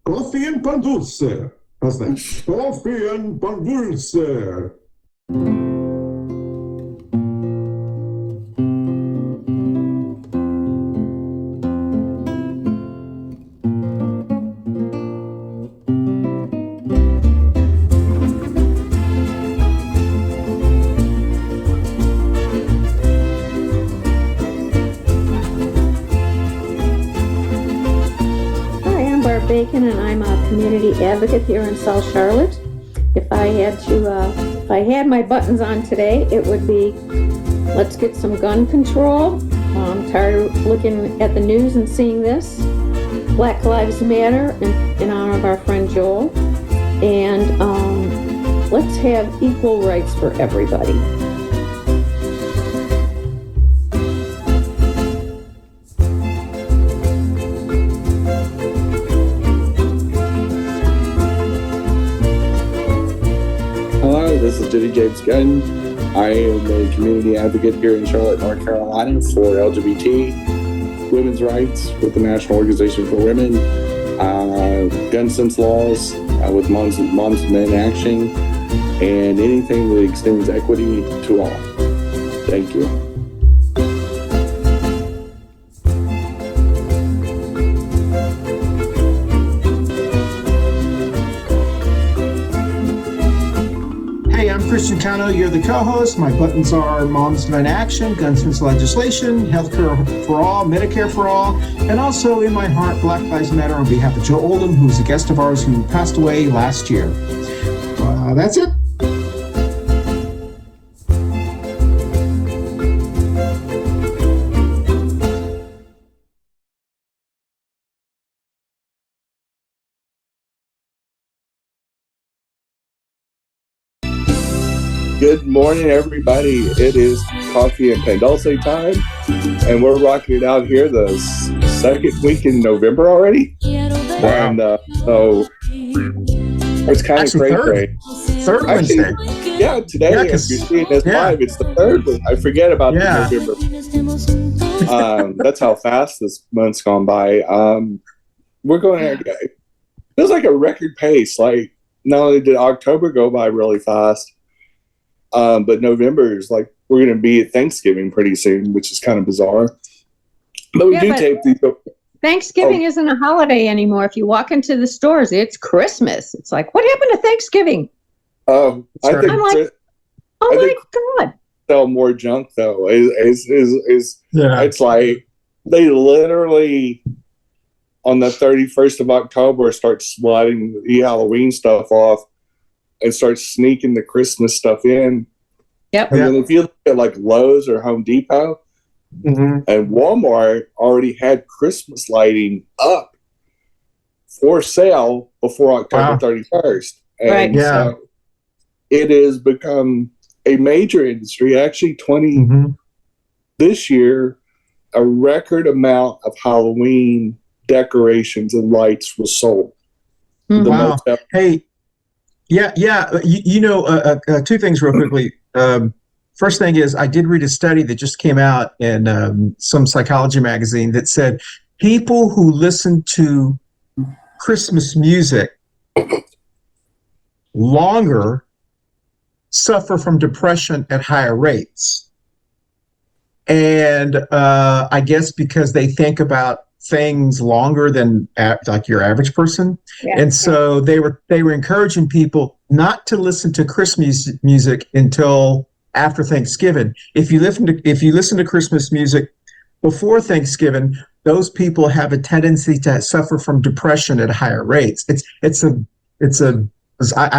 Coffee and Pan Dulce. How's that? Coffee and Pan Dulce. Barb Bacon, and I'm a community advocate here in South Charlotte. If I had my buttons on today, it would be, let's get some gun control. I'm tired of looking at the news and seeing this. Black Lives Matter in honor of our friend Joel. And let's have equal rights for everybody. This is Jenny James Gunn. I am a community advocate here in Charlotte, North Carolina for LGBT women's rights with the National Organization for Women, gun sense laws with Moms and Men Action, and anything that extends equity to all. Thank you. I'm Christian Cano, you're the co-host. My buttons are Moms Men Action, Gun Sense Legislation, Healthcare for All, Medicare for All, and also in my heart, Black Lives Matter on behalf of Joe Oldham, who's a guest of ours who passed away last year. That's it. Good morning, everybody. It is Coffee and Pan Dulce time, and we're rocking it out here the second week in November already. Wow. And so it's kind of crazy. Third Wednesday. Yeah, today, if you're seeing this live, it's the third week. I forget about November. That's how fast this month's gone by. We're going it feels like a record pace. Like, not only did October go by really fast, but November is like, we're going to be at Thanksgiving pretty soon, which is kind of bizarre. But we do tape these. Thanksgiving isn't a holiday anymore. If you walk into the stores, it's Christmas. It's like, what happened to Thanksgiving? Oh, I think. I'm like, oh my God. Sell more junk though. It's like they literally on the 31st of October start sliding the Halloween stuff off and start sneaking the Christmas stuff in. Yep. And then if you look at like Lowe's or Home Depot, and Walmart already had Christmas lighting up for sale before October 31st. And so it has become a major industry. Actually, this year, a record amount of Halloween decorations and lights was sold. Wow. Hey, two things real quickly. First thing is, I did read a study that just came out in some psychology magazine that said people who listen to Christmas music longer suffer from depression at higher rates. And I guess because they think about things longer than like your average person. And so they were encouraging people not to listen to Christmas music until after Thanksgiving. If you listen to Christmas music before Thanksgiving, those people have a tendency to suffer from depression at higher rates. I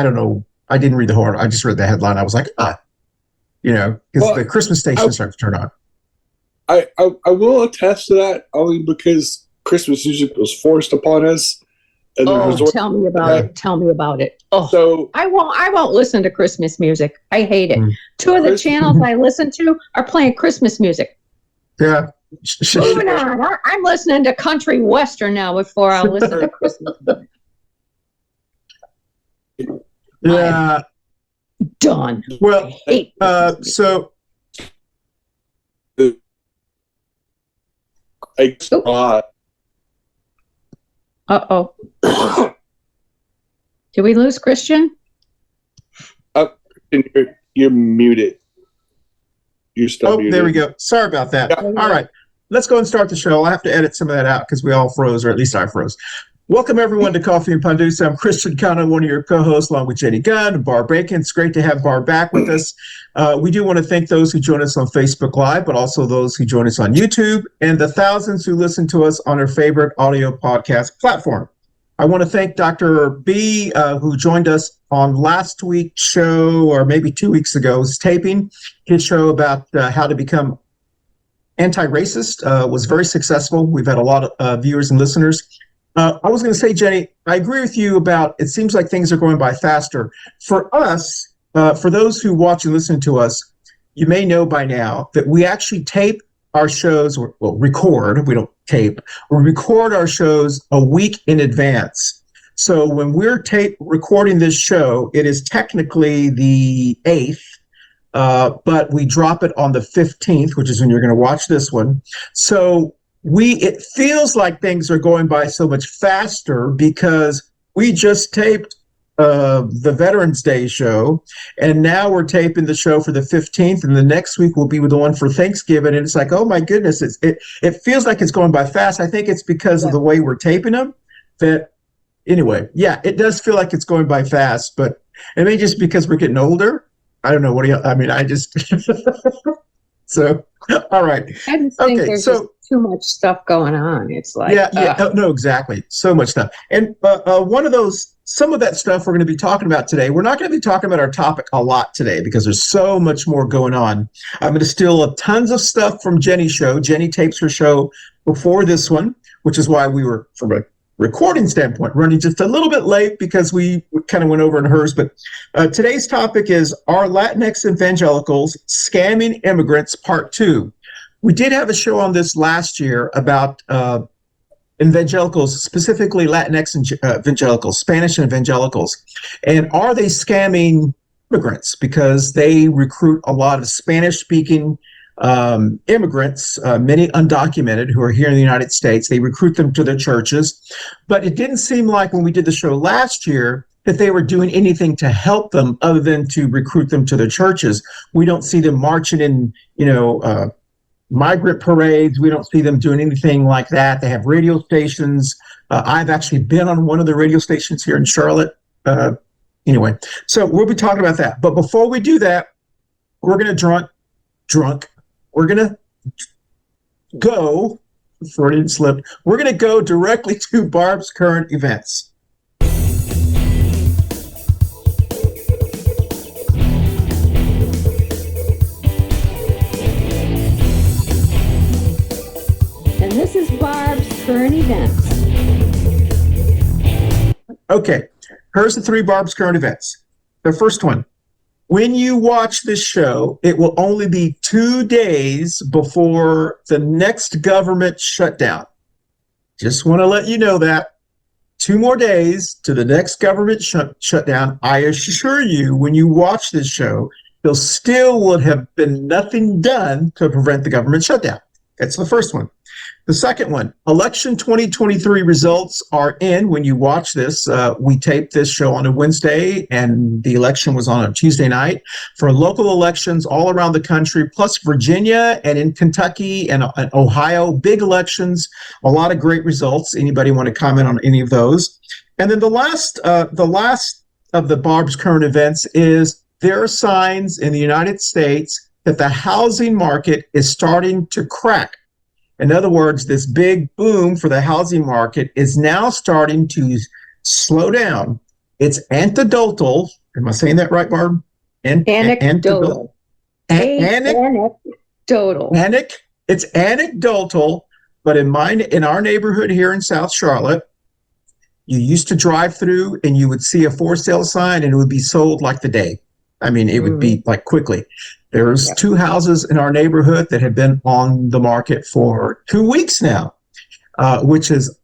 don't know. I didn't read the whole. I just read the headline. I was like, because the Christmas stations start to turn on. I will attest to that only because Christmas music was forced upon us. And tell me about it. Tell me about it. Oh, so I won't listen to Christmas music. I hate it. Two of the channels I listen to are playing Christmas music. Yeah. Moving on. I'm listening to country western now before I listen to Christmas music. Yeah. Done. Well, so. Uh-oh. Did we lose Christian? You're muted. You're still muted. There we go. Sorry about that. Yeah. All right. Let's go and start the show. I'll have to edit some of that out because we all froze, or at least I froze. Welcome, everyone, to Coffee Pan Dulce. I'm Christian Cano, one of your co-hosts, along with JD Gunn and Barb Bacon. It's great to have Barb back with us. We do want to thank those who join us on Facebook Live, but also those who join us on YouTube, and the thousands who listen to us on our favorite audio podcast platform. I want to thank Dr. B, who joined us on last week's show, or maybe 2 weeks ago, was taping his show about how to become anti-racist. Was very successful. We've had a lot of viewers and listeners. I was going to say, Jenny, I agree with you about it seems like things are going by faster. For us, for those who watch and listen to us, you may know by now that we actually tape our shows, record, we don't tape, we record our shows a week in advance. So when we're recording this show, it is technically the 8th, but we drop it on the 15th, which is when you're going to watch this one. So it feels like things are going by so much faster because we just taped the Veterans Day show, and now we're taping the show for the 15th, and the next week will be with the one for Thanksgiving, and it's like, oh my goodness, it feels like it's going by fast. I think it's because of the way we're taping them. Anyway, it does feel like it's going by fast, but it may just because we're getting older. I don't know. I just so all right. I just think there's just too much stuff going on. It's like no, exactly. So much stuff. And some of that stuff we're going to be talking about today. We're not going to be talking about our topic a lot today because there's so much more going on. I'm going to steal tons of stuff from Jenny's show. Jenny tapes her show before this one, which is why we were, from a recording standpoint, running just a little bit late because we kind of went over in hers. But today's topic is, are LatinX Evangelicals scamming immigrants, part 2. We did have a show on this last year about evangelicals, specifically Latinx evangelicals, Spanish evangelicals. And are they scamming immigrants? Because they recruit a lot of Spanish-speaking immigrants, many undocumented, who are here in the United States. They recruit them to their churches. But it didn't seem like when we did the show last year that they were doing anything to help them other than to recruit them to their churches. We don't see them marching in, migrant parades. We don't see them doing anything like that. They have radio stations. I've actually been on one of the radio stations here in Charlotte. Anyway, so we'll be talking about that. But before we do that, we're going to we're going to go, Freudian slip, we're going to go directly to Barb's current events. And this is Barb's current events. Okay, here's the 3 Barb's current events. The first one, when you watch this show, it will only be 2 days before the next government shutdown. Just want to let you know that. 2 more days to the next government shutdown. I assure you, when you watch this show, there still would have been nothing done to prevent the government shutdown. That's the first one. The second one, election 2023 results are in when you watch this. We taped this show on a Wednesday, and the election was on a Tuesday night. For local elections all around the country, plus Virginia and in Kentucky and Ohio, big elections, a lot of great results. Anybody want to comment on any of those? And then the last of the Barb's current events is there are signs in the United States that the housing market is starting to crack. In other words, this big boom for the housing market is now starting to slow down. It's anecdotal. Am I saying that right, Barb? Anecdotal. Anecdotal. It's anecdotal, but in our neighborhood here in South Charlotte, you used to drive through and you would see a for sale sign and it would be sold like the day. I mean, it would be like quickly. There's 2 houses in our neighborhood that have been on the market for 2 weeks now, which is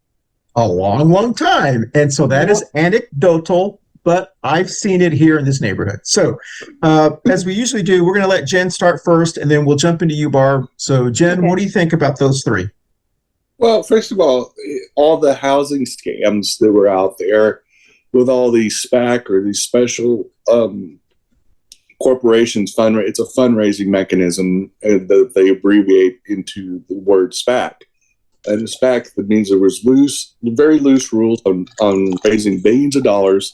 a long, long time. And so that is anecdotal, but I've seen it here in this neighborhood. So as we usually do, we're going to let Jen start first, and then we'll jump into you, Barb. So Jen, what do you think about those 3? Well, first of all the housing scams that were out there with all these SPAC or these special corporations, it's a fundraising mechanism that they abbreviate into the word SPAC. And a SPAC, that means there was very loose rules on raising billions of dollars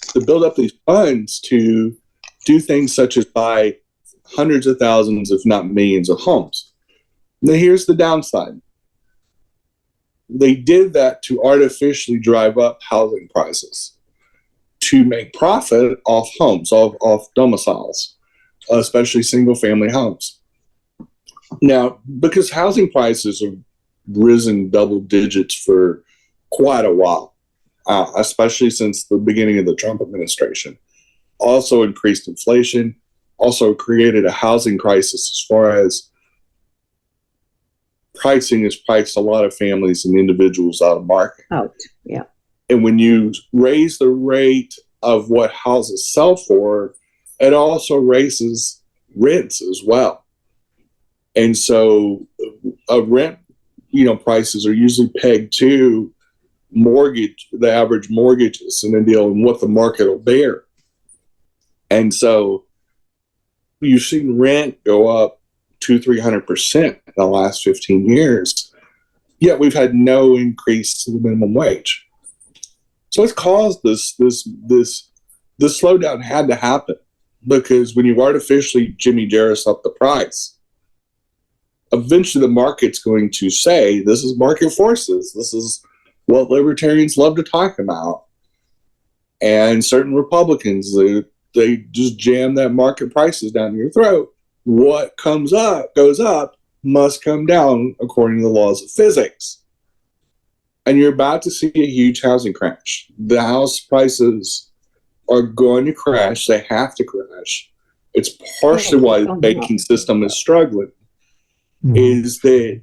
to build up these funds to do things such as buy hundreds of thousands, if not millions, of homes. Now, here's the downside. They did that to artificially drive up housing prices, to make profit off homes, off domiciles, especially single-family homes. Now, because housing prices have risen double digits for quite a while, especially since the beginning of the Trump administration, also increased inflation, also created a housing crisis as far as pricing has priced a lot of families and individuals out of market. Out, yeah. And when you raise the rate of what houses sell for, it also raises rents as well. And so rent, prices are usually pegged to the average mortgages in a deal and what the market will bear. And so you've seen rent go up 200-300% in the last 15 years, yet we've had no increase to the minimum wage. So it's caused this slowdown had to happen, because when you artificially Jimmy Jarris up the price, eventually the market's going to say, this is market forces. This is what libertarians love to talk about. And certain Republicans, they just jam that market prices down your throat. What comes up, goes up, must come down according to the laws of physics. And you're about to see a huge housing crash. The house prices are going to crash. They have to crash. It's partially why the banking system is struggling. Is that,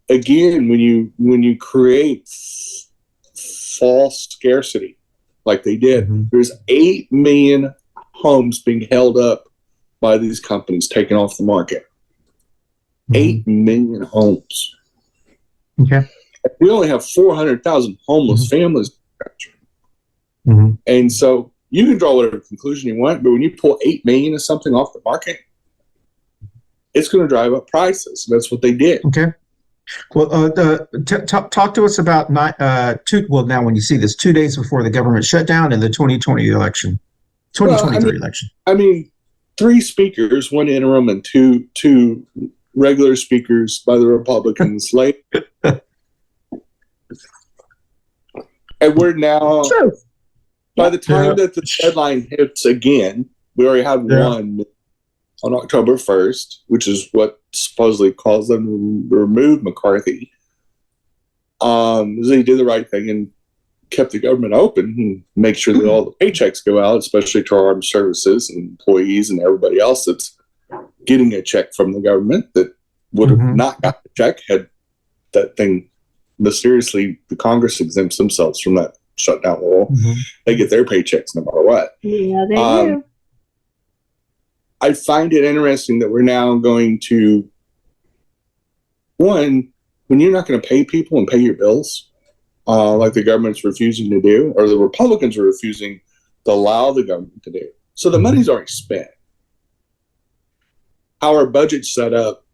again, when you create false scarcity like they did, there's 8 million homes being held up by these companies, taken off the market. 8 million homes. Okay. We only have 400,000 homeless families in the country. And so you can draw whatever conclusion you want, but when you pull 8 million of something off the market, it's going to drive up prices. That's what they did. Okay. Well, talk to us about now when you see this, 2 days before the government shutdown and the 2023 election. I mean, 3 speakers, 1 interim and two regular speakers by the Republicans late. And we're now, by the time that the deadline hits again, we already have one on October 1st, which is what supposedly caused them to remove McCarthy. They did the right thing and kept the government open and make sure that all the paychecks go out, especially to our armed services and employees and everybody else that's getting a check from the government that would have not got the check had that thing mysteriously, the Congress exempts themselves from that shutdown rule. They get their paychecks no matter what. Yeah, they do. I find it interesting that we're now going to, when you're not going to pay people and pay your bills, like the government's refusing to do, or the Republicans are refusing to allow the government to do. So the money's already spent. How our budget's set up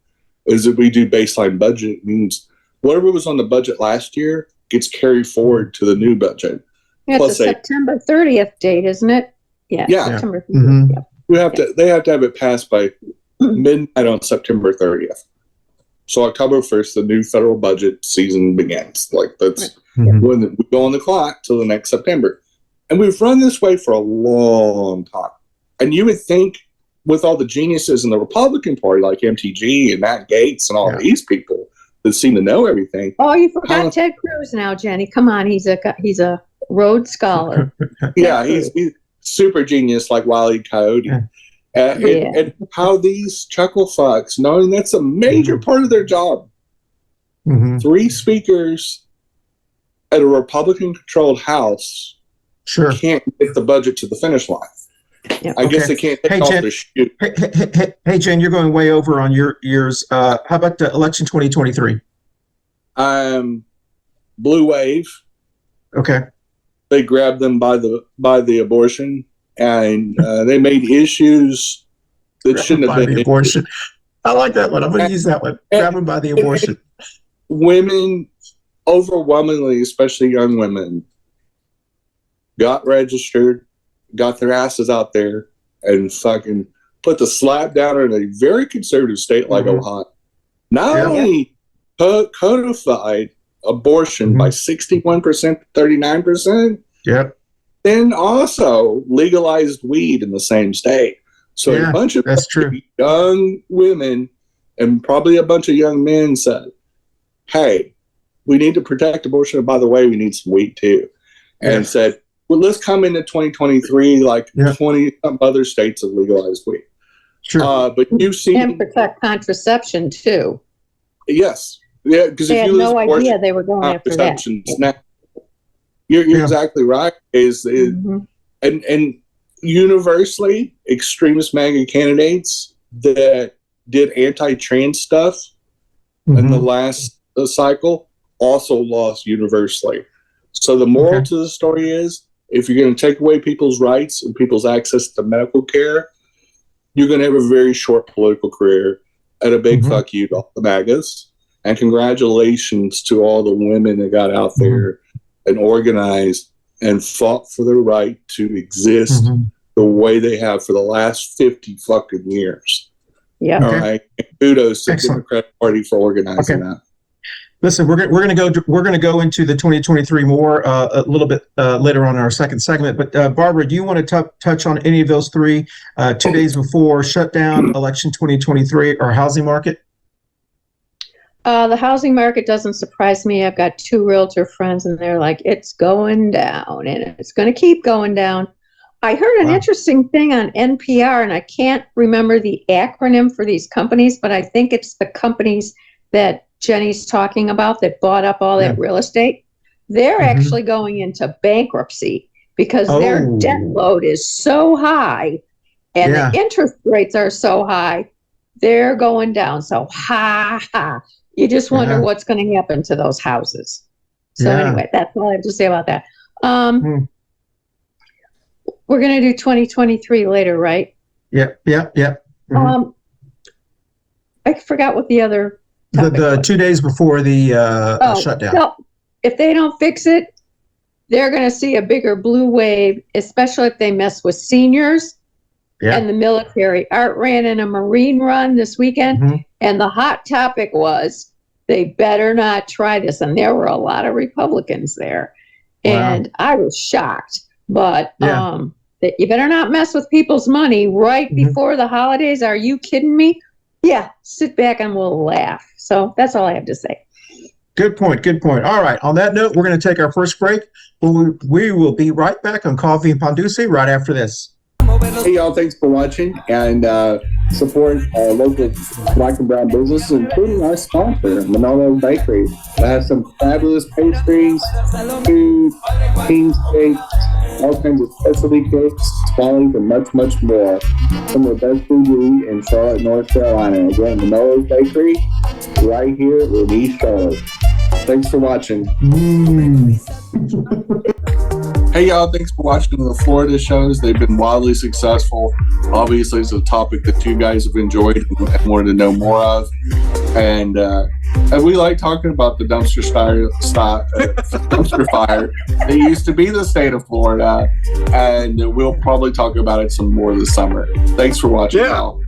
is that we do baseline budget. It means whatever was on the budget last year gets carried forward to the new budget. Yeah, it's a September 30th date, isn't it? Yeah. September 30th. They have to have it passed by midnight on September 30th. So October 1st, the new federal budget season begins. Like that's when we go on the clock till the next September. And we've run this way for a long time. And you would think with all the geniuses in the Republican Party, like MTG and Matt Gaetz and all these people that seem to know everything. Oh, you forgot Ted Cruz now, Jenny. Come on, he's a Rhodes Scholar. He's super genius like Wile E. Coyote. And how these chuckle fucks, knowing that's a major part of their job. 3 speakers at a Republican-controlled House can't get the budget to the finish line. I guess they can't take off their shoe. Hey, Jen, you're going way over on yours. How about the election 2023? Blue Wave. Okay. They grabbed them by the abortion, and they made issues that shouldn't have been the abortion. I like that one. I'm going to use that one. Grab them by the abortion. Women, overwhelmingly, especially young women, got registered, got their asses out there, and fucking put the slap down in a very conservative state like Ohio. Not only codified abortion by 61% to 39%, then also legalized weed in the same state. So a bunch of young women and probably a bunch of young men said, hey, we need to protect abortion. And by the way, we need some weed too. And said, well, let's come into 2023 like 20 some other states have legalized weed. Sure. But you see, and protect contraception too. Yes. Yeah, because if you had no idea they were going after that. Now, you're exactly right. And universally, extremist MAGA candidates that did anti-trans stuff in the last cycle also lost universally. So the moral to the story is, if you're going to take away people's rights and people's access to medical care, you're going to have a very short political career. And a big fuck you to all the MAGAs. And congratulations to all the women that got out there and organized and fought for their right to exist the way they have for the last 50 fucking years. Yeah. All right. Kudos to the Democratic Party for organizing that. Listen, we're going to go into the 2023 more a little bit later on in our second segment. But Barbara, do you want to touch on any of those three? 2 days before shutdown, election 2023, or housing market? The housing market doesn't surprise me. I've got 2 realtor friends, and they're like, it's going down, and it's going to keep going down. I heard an interesting thing on NPR, and I can't remember the acronym for these companies, but I think it's the companies that Jenny's talking about that bought up all that real estate. They're actually going into bankruptcy because their debt load is so high and the interest rates are so high. They're going down. So you just wonder what's going to happen to those houses. So anyway, that's all I have to say about that. We're going to do 2023 later, right? Yep. I forgot what the other the 2 days before the shutdown. No, if they don't fix it, they're going to see a bigger blue wave, especially if they mess with seniors and the military. Art ran in a Marine run this weekend, and the hot topic was they better not try this. And there were a lot of Republicans there. And I was shocked. But you better not mess with people's money right before the holidays. Are you kidding me? Yeah, sit back and we'll laugh. So that's all I have to say. Good point. All right. On that note, we're going to take our first break. We will be right back on Coffee and Pan Dulce right after this. Hey, y'all. Thanks for watching and support our local Black and brown businesses, including our sponsor, Manolo Bakery. It has some fabulous pastries, food, cheesecakes, all kinds of specialty cakes, swallows, and much, much more. Some of the best food we eat in Charlotte, North Carolina. Again, Manolo's Bakery, right here in East Charlotte. Thanks for watching. Hey, y'all. Thanks for watching the Florida shows. They've been wildly successful. Obviously, it's a topic that you guys have enjoyed and wanted to know more of. And we like talking about the dumpster fire. They used to be the state of Florida, and we'll probably talk about it some more this summer. Thanks for watching, y'all.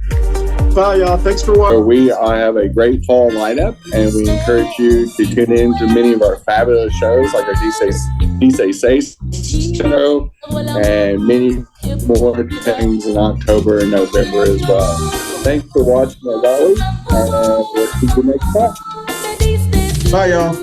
Bye, y'all. Thanks for watching. We have a great fall lineup, and we encourage you to tune in to many of our fabulous shows, like our DC Say show, and many more things in October and November as well. Thanks for watching, as always, and we'll see you next time. Bye, y'all.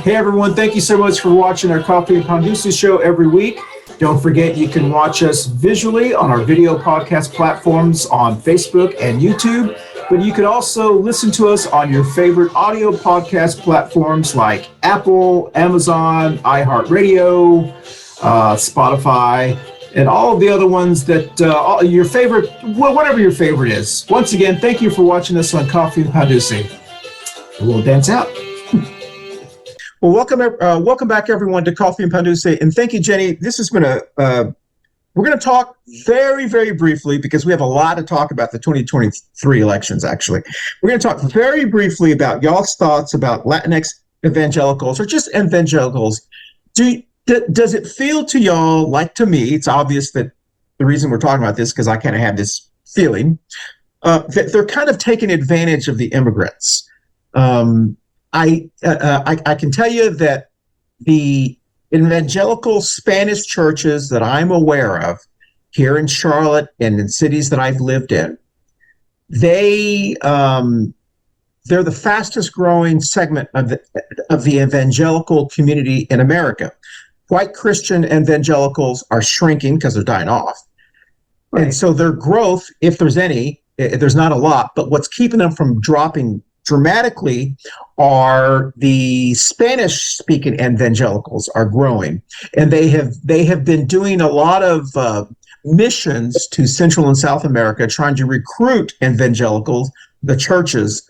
Hey, everyone. Thank you so much for watching our Coffee and Pan Dulce show every week. Don't forget, you can watch us visually on our video podcast platforms on Facebook and YouTube, but you can also listen to us on your favorite audio podcast platforms like Apple, Amazon, iHeartRadio, Spotify, and all of the other ones that your favorite, whatever your favorite is. Once again, thank you for watching us on Coffee and Pan Dulce. We'll dance out. Well, welcome back, everyone, to Coffee Pan Dulce, and thank you, Jenny. This is going to we're going to talk very, very briefly because we have a lot to talk about the 2023 elections. Actually, we're going to talk very briefly about y'all's thoughts about Latinx evangelicals or just evangelicals. Does it feel to y'all like to me? It's obvious that the reason we're talking about this because I kind of have this feeling that they're kind of taking advantage of the immigrants. I can tell you that the evangelical Spanish churches that I'm aware of here in Charlotte and in cities that I've lived in, they're the fastest growing segment of the evangelical community in America. White Christian evangelicals are shrinking because they're dying off. Right. And so their growth, if there's any, there's not a lot, but what's keeping them from dropping dramatically are the Spanish-speaking evangelicals are growing, and they have been doing a lot of missions to Central and South America, trying to recruit evangelicals, the churches,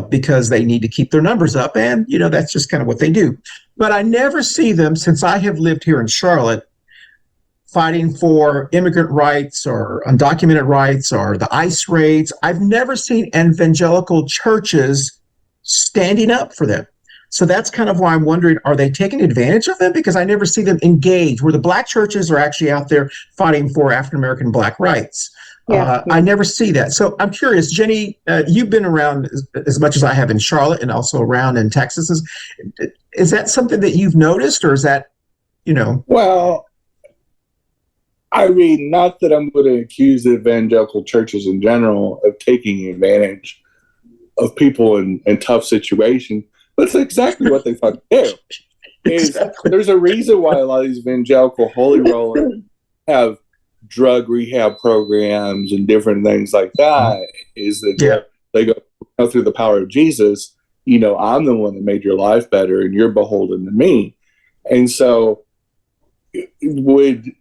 because they need to keep their numbers up, and that's just kind of what they do. But I never see them, since I have lived here in Charlotte, fighting for immigrant rights or undocumented rights or the ICE raids. I've never seen evangelical churches standing up for them. So that's kind of why I'm wondering, are they taking advantage of them? Because I never see them engage, where the Black churches are actually out there fighting for African-American Black rights. Yeah. I never see that. So I'm curious, Jenny, you've been around as much as I have in Charlotte and also around in Texas. Is that something that you've noticed, or is that, Well, I mean, not that I'm going to accuse the evangelical churches in general of taking advantage of people in tough situations, but it's exactly what they fucking do. Exactly. There's a reason why a lot of these evangelical holy rollers have drug rehab programs and different things like that, is that they go through the power of Jesus. I'm the one that made your life better and you're beholden to me. And so would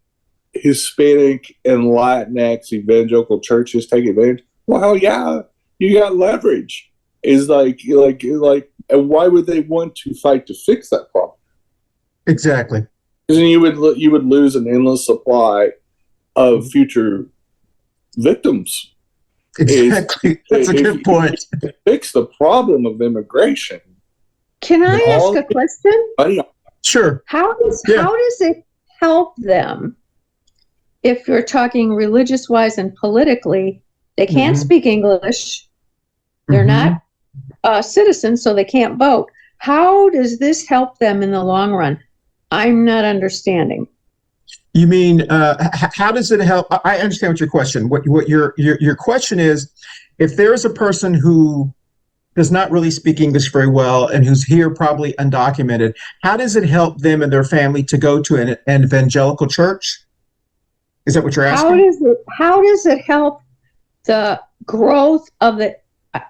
Hispanic and Latinx evangelical churches take advantage? Well, yeah, you got leverage. Is like, and why would they want to fight to fix that problem? Exactly. Because then you would lose an endless supply of future victims. Exactly. That's a good point. Fix the problem of immigration. Can I ask a question? Sure. How does it help them? If you're talking religious-wise and politically, they can't speak English. They're not citizens, so they can't vote. How does this help them in the long run? I'm not understanding. You mean, how does it help? I understand what your question. What your question is, if there is a person who does not really speak English very well and who's here probably undocumented, how does it help them and their family to go to an evangelical church? Is that what you're asking? How does it help the growth of the?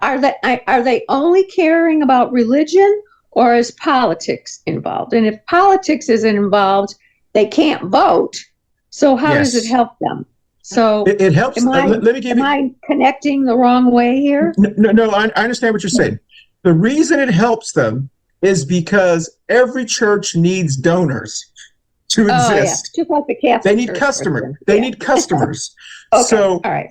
Are they only caring about religion, or is politics involved? And if politics isn't involved, they can't vote. So how does it help them? So it helps. Am I connecting the wrong way here? No. I understand what you're saying. The reason it helps them is because every church needs donors to exist. Just like the Catholic they need Church, customers. They need customers. Okay. So all right.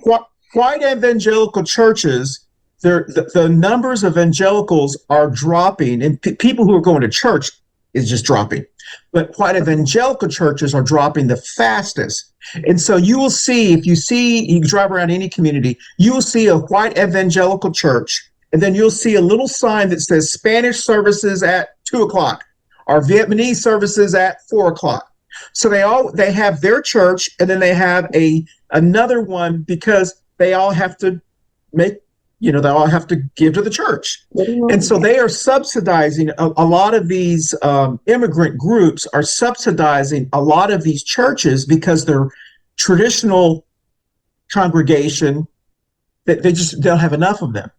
White evangelical churches, the numbers of evangelicals are dropping, and people who are going to church is just dropping. But white evangelical churches are dropping the fastest. And so you will see, you drive around any community, you will see a white evangelical church, and then you'll see a little sign that says Spanish services at 2:00 or Vietnamese services at 4:00. So they have their church, and then they have another one because they all have to they all have to give to the church. And so they are subsidizing a lot of these immigrant groups are subsidizing a lot of these churches because their traditional congregation, they don't have enough of them.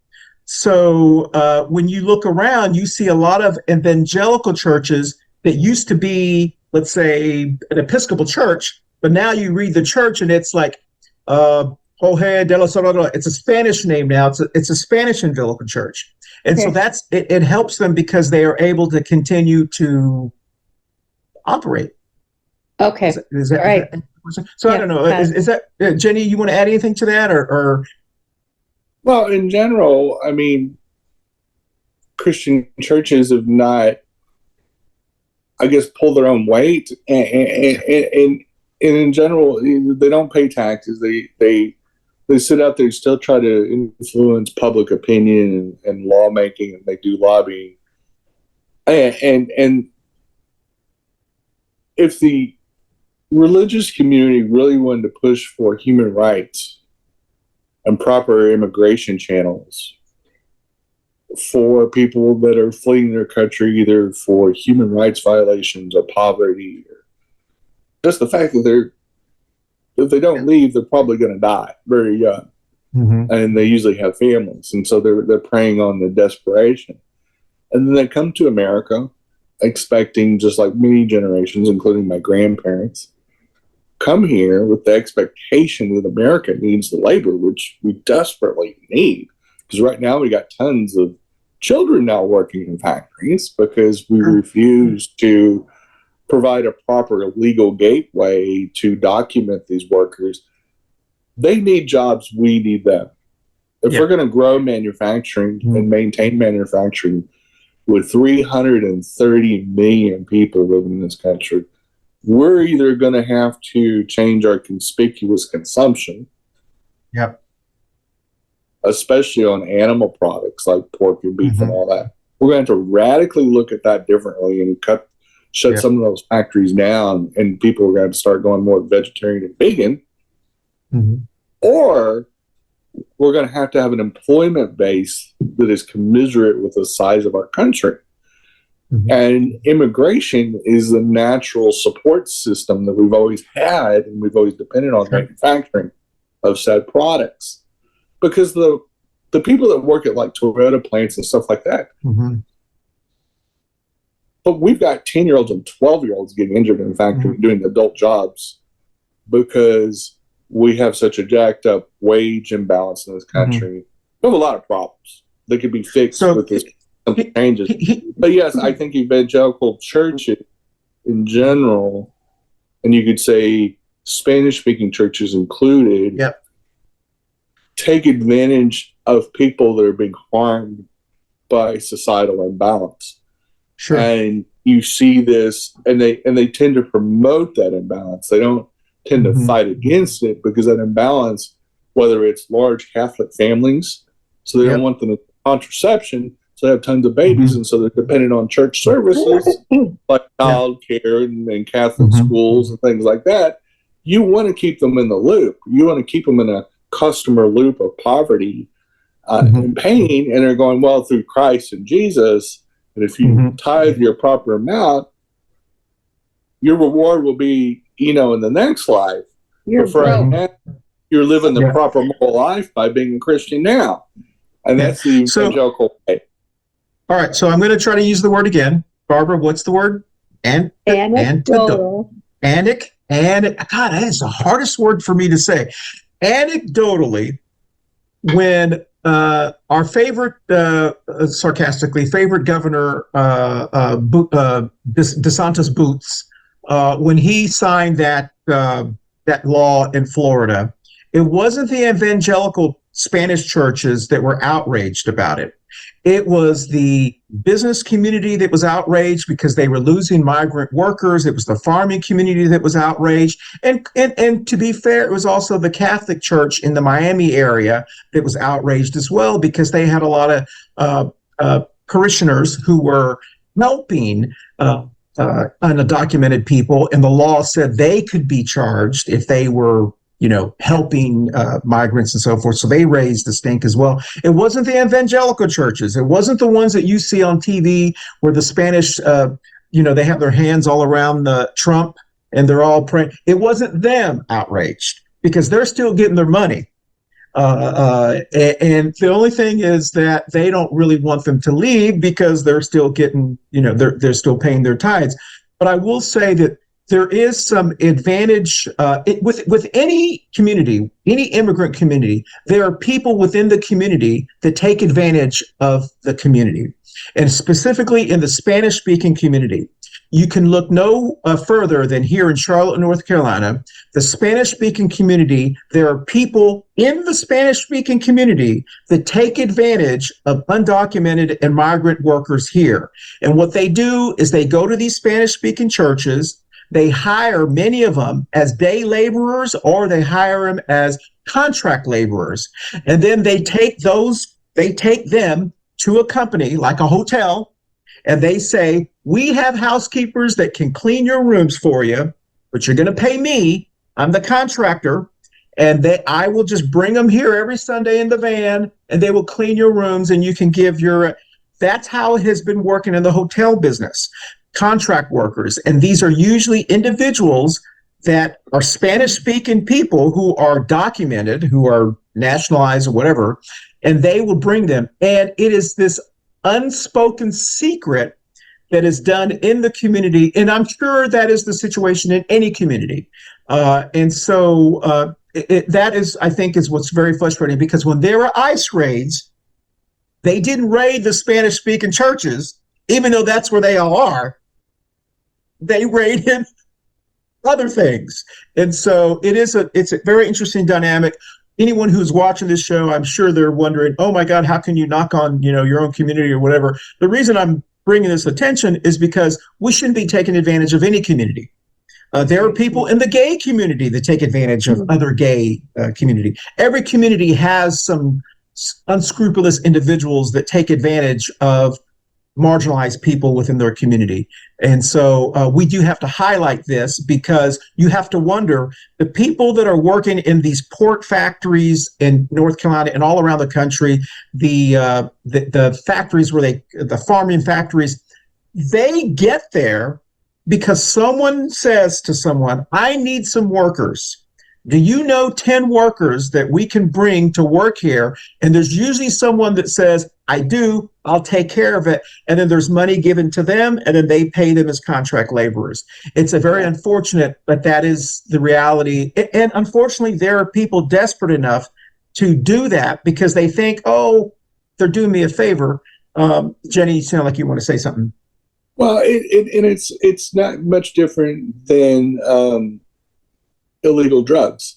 So when you look around, you see a lot of evangelical churches that used to be, let's say, an Episcopal church, but now you read the church and it's like Jorge de los Soros. It's a Spanish name now. It's a Spanish evangelical church. And so that's it helps them because they are able to continue to operate. Okay. Is that right? So I don't know. Is that Jenny? You want to add anything to that, or? Well, in general, I mean, Christian churches have not, I guess, pulled their own weight, and in general, they don't pay taxes. They sit out there and still try to influence public opinion and lawmaking, and they do lobbying. And if the religious community really wanted to push for human rights and proper immigration channels for people that are fleeing their country, either for human rights violations or poverty, or just the fact that if they don't leave, they're probably going to die very young. And they usually have families. And so they're preying on the desperation. And then they come to America expecting, just like many generations, including my grandparents, come here with the expectation that America needs the labor, which we desperately need. Because right now we got tons of children now working in factories because we refuse to provide a proper legal gateway to document these workers. They need jobs, we need them. If we're going to grow manufacturing and maintain manufacturing with 330 million people living in this country, we're either going to have to change our conspicuous consumption, especially on animal products like pork and beef and all that. We're going to have to radically look at that differently and shut some of those factories down, and people are going to start going more vegetarian and vegan. Or we're going to have an employment base that is commensurate with the size of our country. And immigration is the natural support system that we've always had, and we've always depended on manufacturing of said products. Because the people that work at like Toyota plants and stuff like that, but we've got 10-year-olds and 12-year-olds getting injured in the factory doing adult jobs because we have such a jacked up wage imbalance in this country. We have a lot of problems that could be fixed with this changes. But yes, I think evangelical churches in general, and you could say Spanish-speaking churches included, take advantage of people that are being harmed by societal imbalance. And you see this, and they tend to promote that imbalance. They don't tend to fight against it, because that imbalance, whether it's large Catholic families, so they don't want them to contraception, so they have tons of babies, and so they're dependent on church services like child care and Catholic schools and things like that. You want to keep them in the loop. You want to keep them in a customer loop of poverty and pain, and they're going, well, through Christ and Jesus, and if you tithe your proper amount, your reward will be, in the next life. You're living the proper moral life by being a Christian now. And that's the evangelical way. All right, so I'm going to try to use the word again. Barbara, what's the word? Anecdotal. God, that is the hardest word for me to say. Anecdotally, when our favorite, sarcastically, favorite governor, DeSantis Boots, when he signed that law in Florida, it wasn't the evangelical Spanish churches that were outraged about it. It was the business community that was outraged because they were losing migrant workers. It was the farming community that was outraged. And to be fair, it was also the Catholic Church in the Miami area that was outraged as well, because they had a lot of parishioners who were helping undocumented people. And the law said they could be charged if they were helping migrants and so forth. So they raised the stink as well. It wasn't the evangelical churches. It wasn't the ones that you see on TV where the Spanish, they have their hands all around the Trump and they're all praying. It wasn't them outraged, because they're still getting their money. And the only thing is that they don't really want them to leave because they're still getting, they're still paying their tithes. But I will say that there is some advantage with any community, any immigrant community. There are people within the community that take advantage of the community, and specifically in the Spanish-speaking community. You can look no further than here in Charlotte, North Carolina, the Spanish-speaking community. There are people in the Spanish-speaking community that take advantage of undocumented and migrant workers here. And what they do is they go to these Spanish-speaking churches. They hire many of them as day laborers, or they hire them as contract laborers. And then they take them to a company like a hotel, and they say, we have housekeepers that can clean your rooms for you, but you're going to pay me. I'm the contractor. And I will just bring them here every Sunday in the van, and they will clean your rooms, and you can give that's how it has been working in the hotel business. Contract workers. And these are usually individuals that are Spanish-speaking people who are documented, who are nationalized or whatever, and they will bring them. And it is this unspoken secret that is done in the community. And I'm sure that is the situation in any community. And so that is, I think, is what's very frustrating, because when there were ICE raids, they didn't raid the Spanish-speaking churches, even though that's where they all are. They raided other things. And so it's a very interesting dynamic. Anyone who's watching this show, I'm sure they're wondering, oh my God, how can you knock on, your own community or whatever? The reason I'm bringing this attention is because we shouldn't be taking advantage of any community. There are people in the gay community that take advantage of other gay community. Every community has some unscrupulous individuals that take advantage of marginalized people within their community. And so we do have to highlight this, because you have to wonder, the people that are working in these pork factories in North Carolina and all around the country, the factories the farming factories, they get there because someone says to someone, I need some workers. Do you know 10 workers that we can bring to work here? And there's usually someone that says, I do, I'll take care of it. And then there's money given to them, and then they pay them as contract laborers. It's a very unfortunate, but that is the reality. And unfortunately, there are people desperate enough to do that because they think, oh, they're doing me a favor. Jenny, you sound like you want to say something. Well, it's not much different than illegal drugs.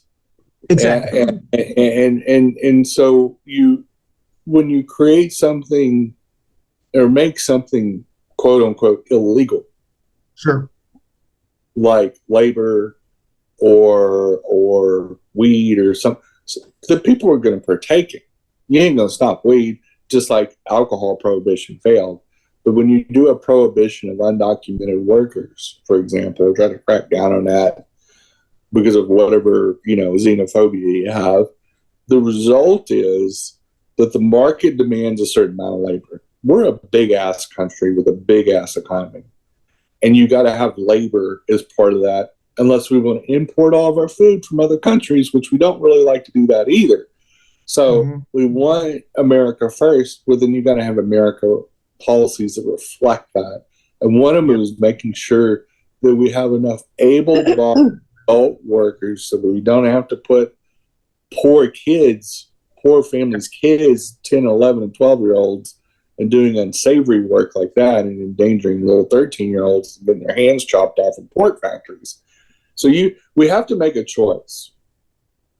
Exactly. And so when you create something or make something quote unquote illegal, sure, like labor or weed or something, the people are going to partake in. You ain't going to stop weed, just like alcohol prohibition failed. But when you do a prohibition of undocumented workers, for example, try to crack down on that because of whatever, xenophobia you have, the result is that the market demands a certain amount of labor. We're a big-ass country with a big-ass economy. And you got to have labor as part of that, unless we want to import all of our food from other countries, which we don't really like to do that either. So we want America first, but then you got to have America policies that reflect that. And one of them is making sure that we have enough able-bodied adult workers so that we don't have to put poor families' kids, 10, 11, and 12-year-olds, and doing unsavory work like that and endangering little 13-year-olds getting their hands chopped off in pork factories. So we have to make a choice.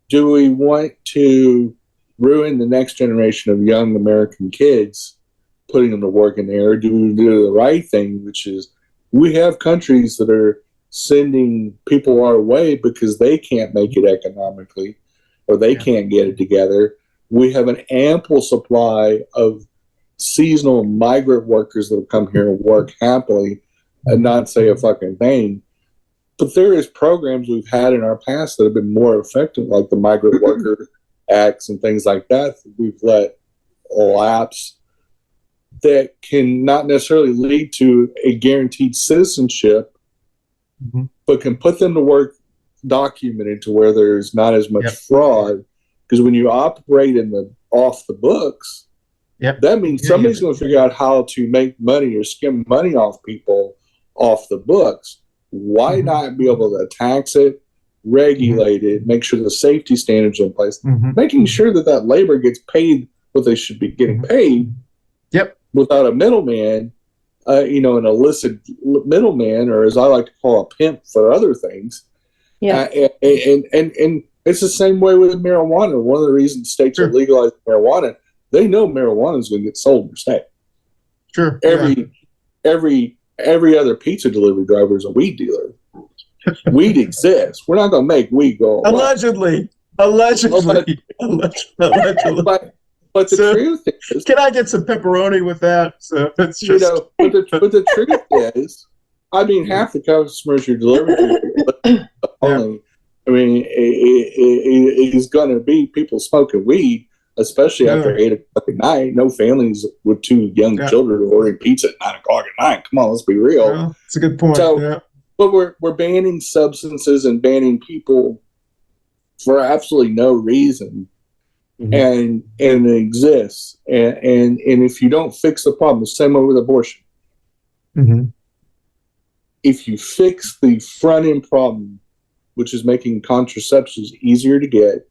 Do we want to ruin the next generation of young American kids, putting them to work in there, or do we do the right thing, which is we have countries that are sending people our way because they can't make it economically or they can't get it together. We have an ample supply of seasonal migrant workers that will come here and work happily and not say a fucking thing. But there is programs we've had in our past that have been more effective, like the Migrant Worker Acts and things like that we've let lapse, that can not necessarily lead to a guaranteed citizenship, but can put them to work documented to where there's not as much fraud. Because when you operate off the books, that means somebody's going to figure out how to make money or skim money off people off the books. Why not be able to tax it, regulate it, make sure the safety standards are in place, making sure that that labor gets paid what they should be getting paid without a middleman, an illicit middleman, or as I like to call a pimp for other things. Yeah. And it's the same way with marijuana. One of the reasons states are legalizing marijuana, they know marijuana is going to get sold in their state. Sure. Every other pizza delivery driver is a weed dealer. Weed exists. We're not going to make weed go away. Allegedly. But the truth is, can I get some pepperoni with that? So it's just, but the truth is, I mean, half the customers you're delivering to, it is going to be people smoking weed, especially after 8 o'clock at night. No families with 2 young children ordering pizza at 9 o'clock at night. Come on, let's be real. Well, that's a good point. So, but we're banning substances and banning people for absolutely no reason, and it exists. And if you don't fix the problem, the same way with abortion. If you fix the front end problem, which is making contraceptives easier to get,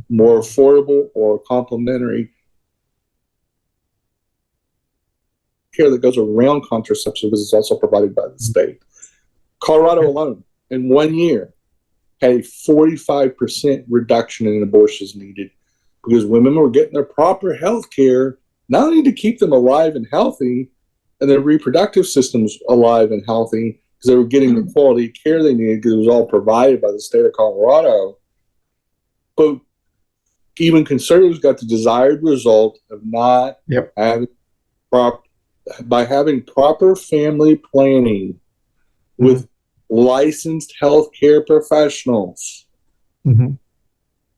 more affordable or complementary care that goes around contraception, because it's also provided by the state. Colorado alone, in 1 year, had a 45% reduction in abortions needed because women were getting their proper health care, not only to keep them alive and healthy and their reproductive systems alive and healthy, because they were getting the quality of care they needed because it was all provided by the state of Colorado. But even conservatives got the desired result of not having by having proper family planning with licensed healthcare professionals and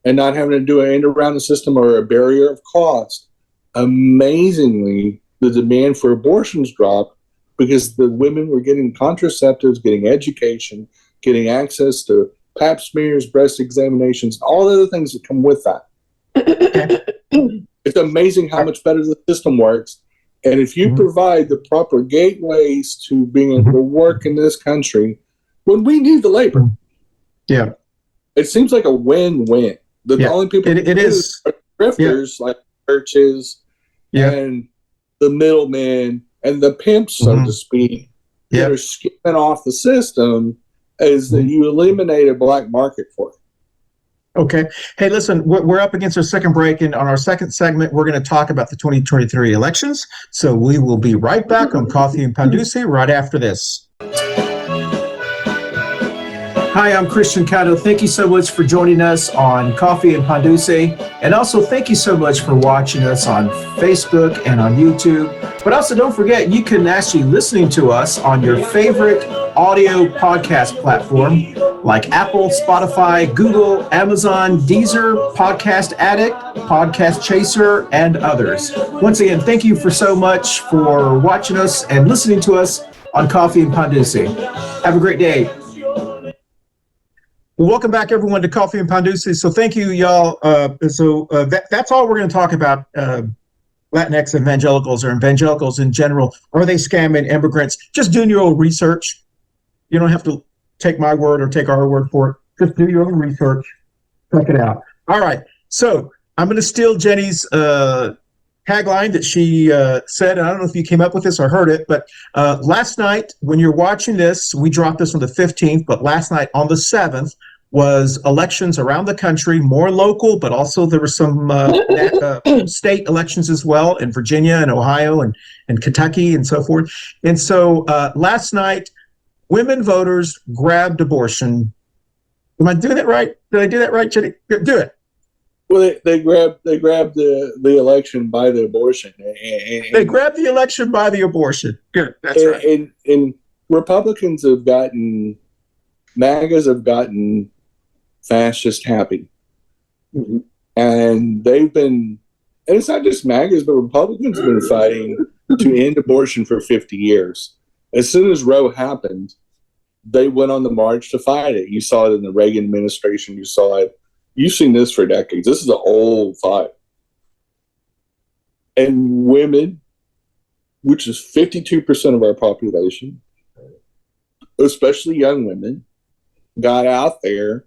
not having to do an end around the system or a barrier of cost. Amazingly, the demand for abortions dropped because the women were getting contraceptives, getting education, getting access to pap smears, breast examinations, all the other things that come with that. It's amazing how much better the system works. And if you provide the proper gateways to being able to work in this country, when we need the labor, it seems like a win-win. The only people it is are grifters like churches and the middlemen and the pimps, so to speak, that are skipping off the system, is that you eliminate a black market for it. Okay. Hey, listen, we're up against our second break, and on our second segment, we're going to talk about the 2023 elections. So we will be right back on Coffee and Pan Dulce right after this. Hi, I'm Christian Cano. Thank you so much for joining us on Coffee and Pan Dulce. And also thank you so much for watching us on Facebook and on YouTube. But also don't forget, you can actually listen to us on your favorite audio podcast platform like Apple, Spotify, Google, Amazon, Deezer, Podcast Addict, Podcast Chaser, and others. Once again, thank you so much for watching us and listening to us on Coffee and Pan Dulce. Have a great day. Well, welcome back, everyone, to Coffee and Pan Dulce. So thank you, y'all. That's all we're going to talk about. Latinx evangelicals or evangelicals in general. Are they scamming immigrants? Just doing your own research. You don't have to take my word or take our word for it. Just do your own research. Check it out. All right. So I'm going to steal Jenny's tagline that she said. I don't know if you came up with this or heard it, but last night when you're watching this, we dropped this on the 15th, but last night on the 7th was elections around the country, more local, but also there were some state elections as well in Virginia and Ohio and Kentucky and so forth. And so last night, women voters grabbed abortion. Am I doing that right? Did I do that right, Jenny? Do it. Well, they grabbed the election by the abortion. They grabbed the election by the abortion. Good, that's right. And Republicans have gotten, MAGAs have gotten fascist happy. And they've been, and it's not just MAGAs, but Republicans have been fighting to end abortion for 50 years. As soon as Roe happened, they went on the march to fight it. You saw it in the Reagan administration. You saw it. You've seen this for decades. This is an old fight. And women, which is 52% of our population, especially young women, got out there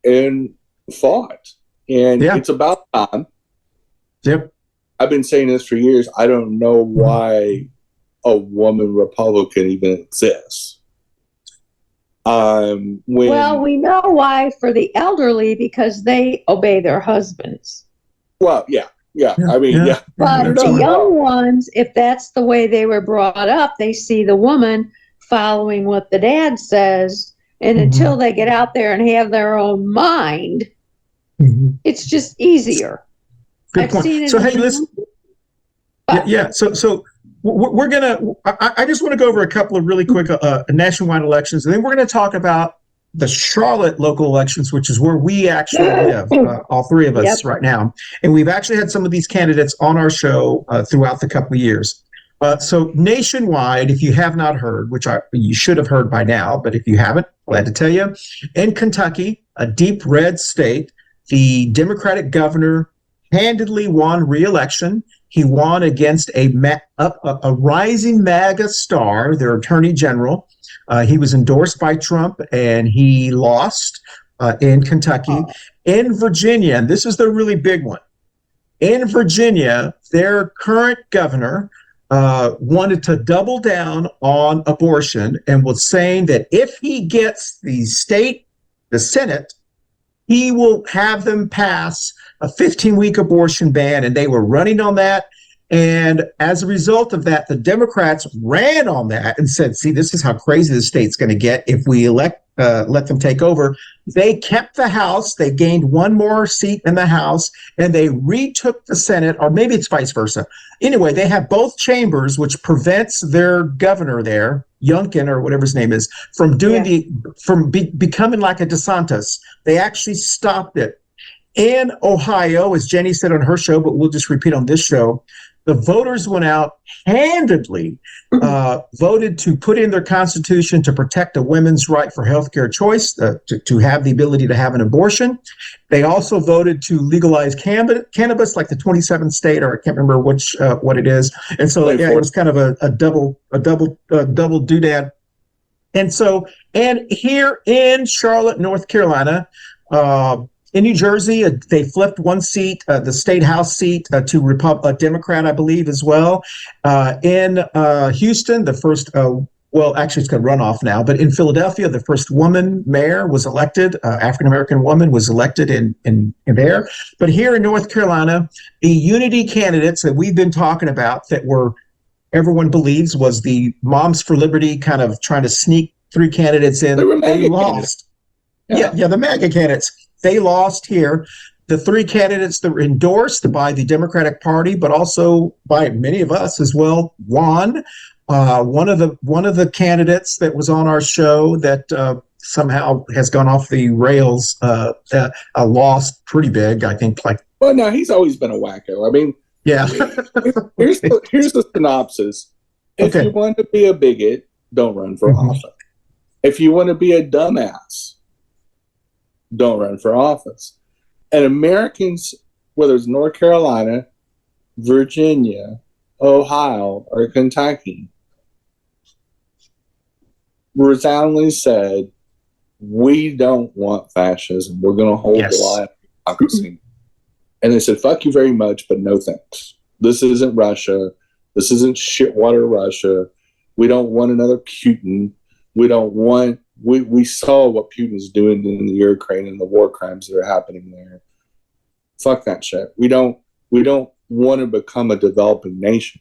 and fought. And it's about time. Yep. I've been saying this for years. I don't know why a woman Republican even exists. Well, we know why, for the elderly, because they obey their husbands. Well, yeah. I mean, yeah. But the young ones, if that's the way they were brought up, they see the woman following what the dad says. And until they get out there and have their own mind, it's just easier. Good point. Seen it. So, hey, listen. So we're going to, I just want to go over a couple of really quick nationwide elections. And then we're going to talk about the Charlotte local elections, which is where we actually live, all three of us right now. And we've actually had some of these candidates on our show throughout the couple of years. So nationwide, if you have not heard, which you should have heard by now, but if you haven't, glad to tell you, in Kentucky, a deep red state, the Democratic governor handedly won re-election. He won against a rising MAGA star, their attorney general. He was endorsed by Trump, and he lost in Kentucky. In Virginia, and this is the really big one, in Virginia, their current governor wanted to double down on abortion and was saying that if he gets the Senate, he will have them pass a 15-week abortion ban, and they were running on that. And as a result of that, the Democrats ran on that and said, see, this is how crazy the state's going to get if we let them take over. They kept the House. They gained one more seat in the House, and they retook the Senate, or maybe it's vice versa. Anyway, they have both chambers, which prevents their governor there, Youngkin or whatever his name is, from doing becoming like a DeSantis. They actually stopped it. In Ohio, as Jenny said on her show, but we'll just repeat on this show, the voters went out handedly, voted to put in their constitution to protect a women's right for healthcare choice, to have the ability to have an abortion. They also voted to legalize cannabis, like the 27th state, or I can't remember what it is. And so it was kind of a double doodad. And here in Charlotte, North Carolina, in New Jersey, they flipped one seat, the state house seat, to a Democrat, I believe, as well. In Houston, the first, actually it's going to run off now, but in Philadelphia, the first woman mayor was elected, African-American woman was elected in there. But here in North Carolina, the unity candidates that we've been talking about that everyone believes was the Moms for Liberty kind of trying to sneak three candidates in. They lost. Yeah, the MAGA candidates. They lost here. The three candidates that were endorsed by the Democratic Party, but also by many of us as well, won. One of the candidates that was on our show that somehow has gone off the rails lost pretty big. I think Well, no, he's always been a wacko. I mean, yeah. here's the synopsis. If you want to be a bigot, don't run for office. If you want to be a dumbass, don't run for office. And Americans, whether it's North Carolina, Virginia, Ohio, or Kentucky, resoundingly said, we don't want fascism. We're going to hold the line of democracy. And they said, fuck you very much, but no thanks. This isn't Russia. This isn't shitwater Russia. We don't want another Putin. We don't want... We saw what Putin's doing in the Ukraine and the war crimes that are happening there. Fuck that shit. We don't want to become a developing nation.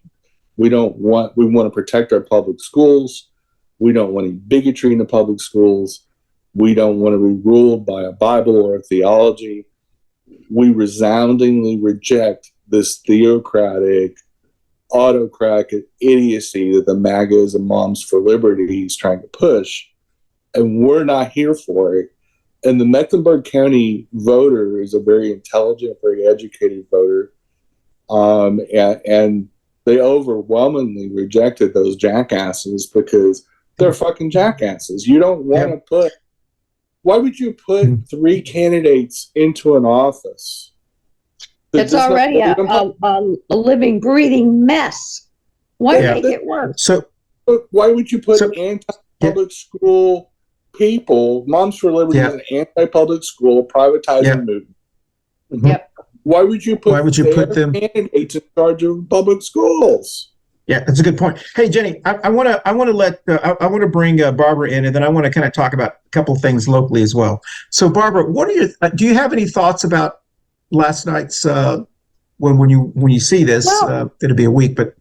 We want to protect our public schools. We don't want any bigotry in the public schools. We don't want to be ruled by a Bible or a theology. We resoundingly reject this theocratic, autocratic idiocy that the MAGAs and Moms for Liberty is trying to push. And we're not here for it. And the Mecklenburg County voter is a very intelligent, very educated voter. And they overwhelmingly rejected those jackasses because they're fucking jackasses. You don't want to put... Why would you put three candidates into an office? It's already a living, breathing mess. Why make it worse? Why would you put anti-public school people. Moms for Liberty is an anti-public school privatizing movement. Yep. Why would you put them candidates in charge of public schools? Yeah, that's a good point. Hey, Jenny, I want to bring Barbara in, and then I want to kind of talk about a couple things locally as well. So, Barbara, do you have any thoughts about last night's when you see this? It'll be a week, but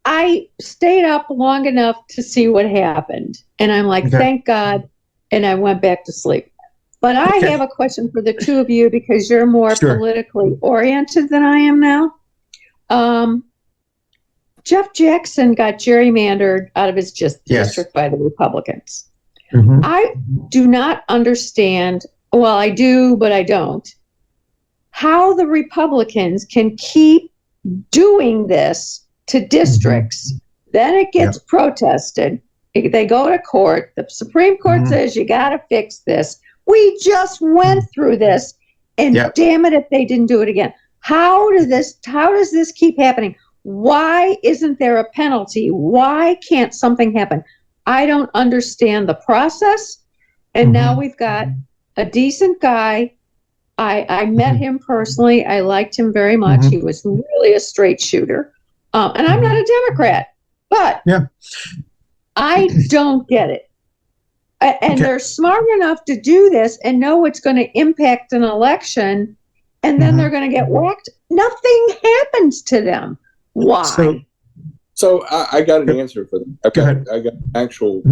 I stayed up long enough to see what happened, and I'm like, thank God, and I went back to sleep. But I have a question for the two of you because you're more politically oriented than I am now. Jeff Jackson got gerrymandered out of his district by the Republicans. I do not understand, well, I do, but I don't, how the Republicans can keep doing this to districts. Then it gets protested. They go to court. The Supreme Court says you got to fix this. We just went through this, and damn it if they didn't do it again. How does this keep happening? Why isn't there a penalty? Why can't something happen? I don't understand the process. And now we've got a decent guy. I met him personally. I liked him very much. He was really a straight shooter. And I'm not a Democrat, but I don't get it. And they're smart enough to do this and know it's going to impact an election, and then they're going to get whacked. Nothing happens to them. Why? So I got an answer for them. I got an actual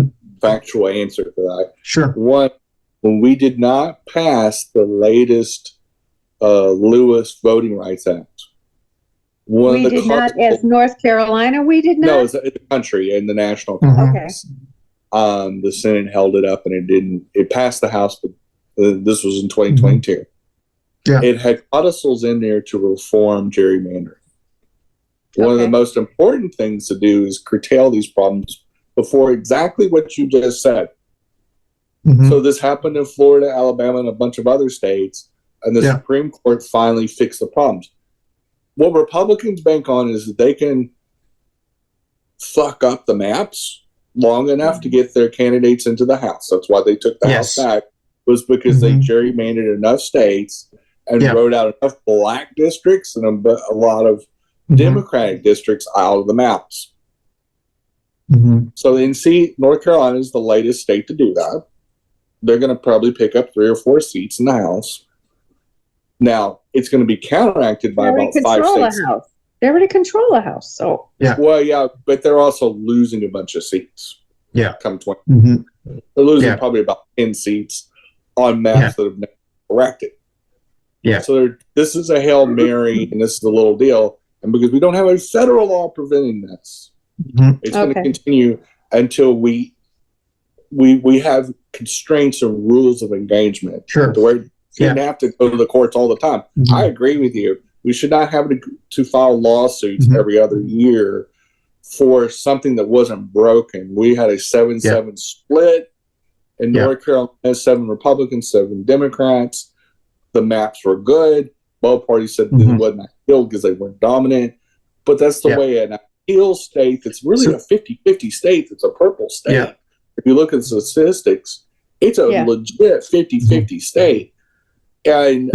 factual answer for that. Sure. One, when we did not pass the latest Lewis Voting Rights Act, we did not, as North Carolina, we did not? No, it's the country and the national Congress. The Senate held it up, and it passed the House, but this was in 2022. It had codicils in there to reform gerrymandering. One of the most important things to do is curtail these problems before exactly what you just said. So this happened in Florida, Alabama, and a bunch of other states, and the Supreme Court finally fixed the problems. What Republicans bank on is that they can fuck up the maps long enough to get their candidates into the House. That's why they took the House back, was because they gerrymandered enough states and wrote out enough black districts and a lot of Democratic districts out of the maps. So North Carolina is the latest state to do that. They're going to probably pick up 3 or 4 seats in the House. Now, it's going to be counteracted by about 5 states. They already control the House. So Well, but they're also losing a bunch of seats. Come 20. They're losing probably about 10 seats on maps that have never corrected. So this is a Hail Mary, and this is a little deal. And because we don't have a federal law preventing this, it's going to continue until we have constraints and rules of engagement. To where you don't have to go to the courts all the time. I agree with you. We should not have to file lawsuits every other year for something that wasn't broken. We had a 7-7 split in North Carolina, 7 Republicans, 7 Democrats. The maps were good. Both parties said it wasn't ideal because they weren't dominant. But that's the way an ideal state that's really a 50-50 state, it's a purple state. If you look at the statistics, it's a legit 50-50 state. And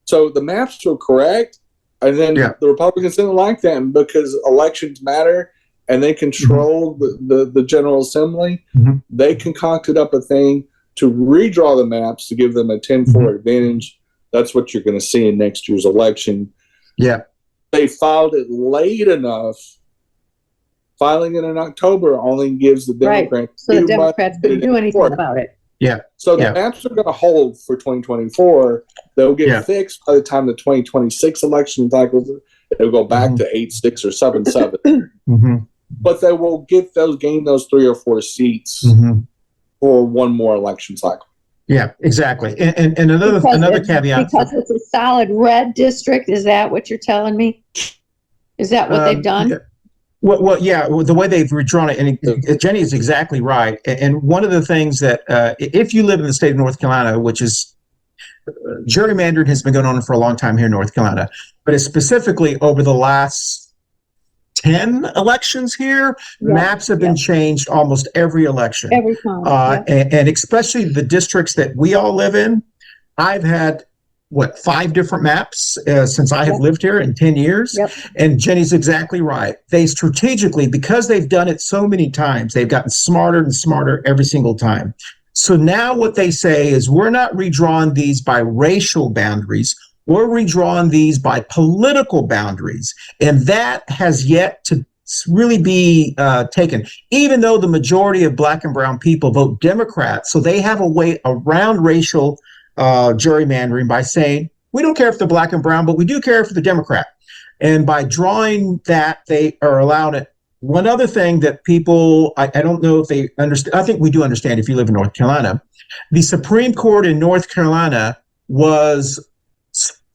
so the maps were correct, and then the Republicans didn't like them because elections matter, and they control the General Assembly. They concocted up a thing to redraw the maps to give them a 10-4 advantage. That's what you're going to see in next year's election. They filed it late enough. Filing it in October only gives the Democrats so the Democrats didn't do anything about it. So the maps are going to hold for 2024. They'll get fixed by the time the 2026 election cycles. They'll go back to 8-6 or 7-7. But they will gain those 3 or 4 seats for one more election cycle. Exactly. And another caveat. Because it's a solid red district, is that what you're telling me? Is that what they've done? Well, the way they've redrawn it, and Jenny is exactly right. And one of the things that, if you live in the state of North Carolina, which is gerrymandering has been going on for a long time here in North Carolina, but it's specifically over the last 10 elections here, maps have been changed almost every election. Every time. And especially the districts that we all live in. I've had, 5 different maps since I have lived here in 10 years. And Jenny's exactly right. They strategically, because they've done it so many times, they've gotten smarter and smarter every single time. So now what they say is, we're not redrawing these by racial boundaries. We're redrawing these by political boundaries. And that has yet to really be taken, even though the majority of Black and brown people vote Democrat. So they have a way around racial gerrymandering by saying, we don't care if they're Black and brown, but we do care if they're Democrat. And by drawing that, they are allowed it. One other thing that people, I don't know if they understand, I think we do understand if you live in North Carolina, the Supreme Court in North Carolina was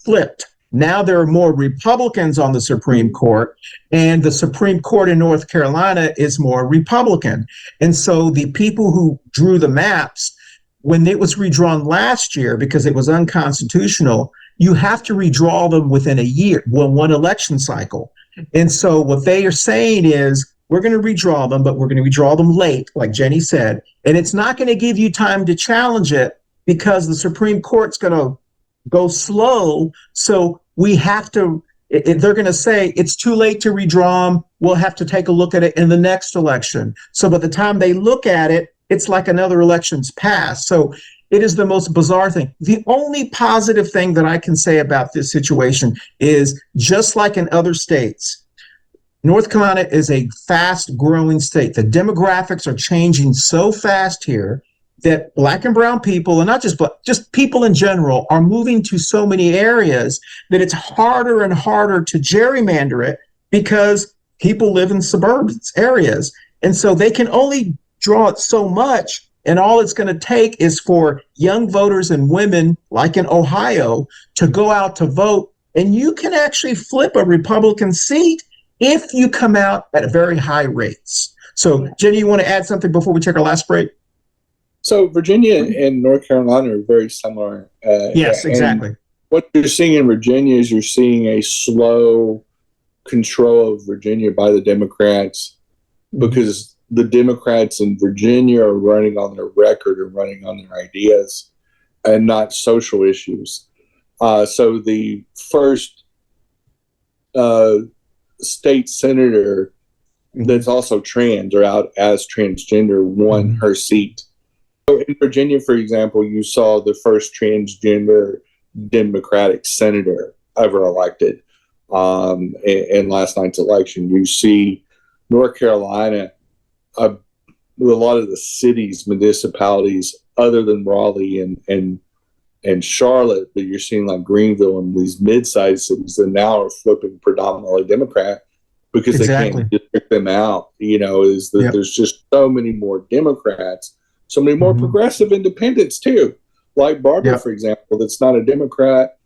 flipped. Now there are more Republicans on the Supreme Court, and the Supreme Court in North Carolina is more Republican. And so the people who drew the maps, when it was redrawn last year because it was unconstitutional, you have to redraw them within a year, one election cycle. And so what they are saying is, we're going to redraw them, but we're going to redraw them late, like Jenny said. And it's not going to give you time to challenge it because the Supreme Court's going to go slow. So we have to, they're going to say it's too late to redraw them. We'll have to take a look at it in the next election. So by the time they look at it, it's like another election's passed. So it is the most bizarre thing. The only positive thing that I can say about this situation is, just like in other states, North Carolina is a fast growing state. The demographics are changing so fast here that Black and brown people, and not just Black, just people in general, are moving to so many areas that it's harder and harder to gerrymander it because people live in suburban areas. And so they can only draw it so much, and all it's going to take is for young voters and women, like in Ohio, to go out to vote, and you can actually flip a Republican seat if you come out at very high rates. So, Jenny, you want to add something before we take our last break? So Virginia and North Carolina are very similar. Yes, exactly. What you're seeing in Virginia is you're seeing a slow control of Virginia by the Democrats, because the Democrats in Virginia are running on their record and running on their ideas and not social issues. So the first state senator that's also trans or out as transgender won her seat. So in Virginia, for example, you saw the first transgender Democratic senator ever elected in last night's election. You see North Carolina, a lot of the cities, municipalities, other than Raleigh and Charlotte, but you're seeing like Greenville and these mid-sized cities that now are flipping predominantly Democrat because they can't district them out. There's just so many more Democrats, so many more progressive independents too, like Barbara, for example, that's not a Democrat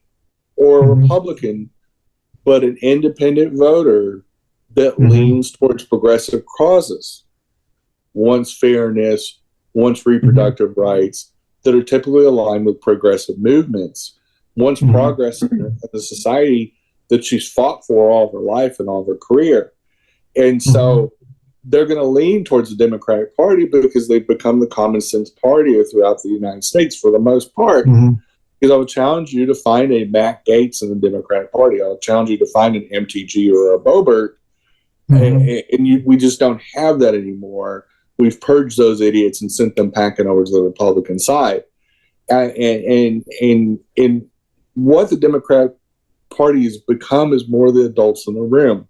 or a Republican, but an independent voter that leans towards progressive causes, wants fairness, wants reproductive rights, that are typically aligned with progressive movements, wants progress in the society that she's fought for all of her life and all of her career. And so they're going to lean towards the Democratic Party because they've become the common sense party throughout the United States for the most part. Because I would challenge you to find a Matt Gaetz in the Democratic Party. I would challenge you to find an MTG or a Boebert. And we just don't have that anymore. We've purged those idiots and sent them packing over to the Republican side. And what the Democratic Party has become is more the adults in the room.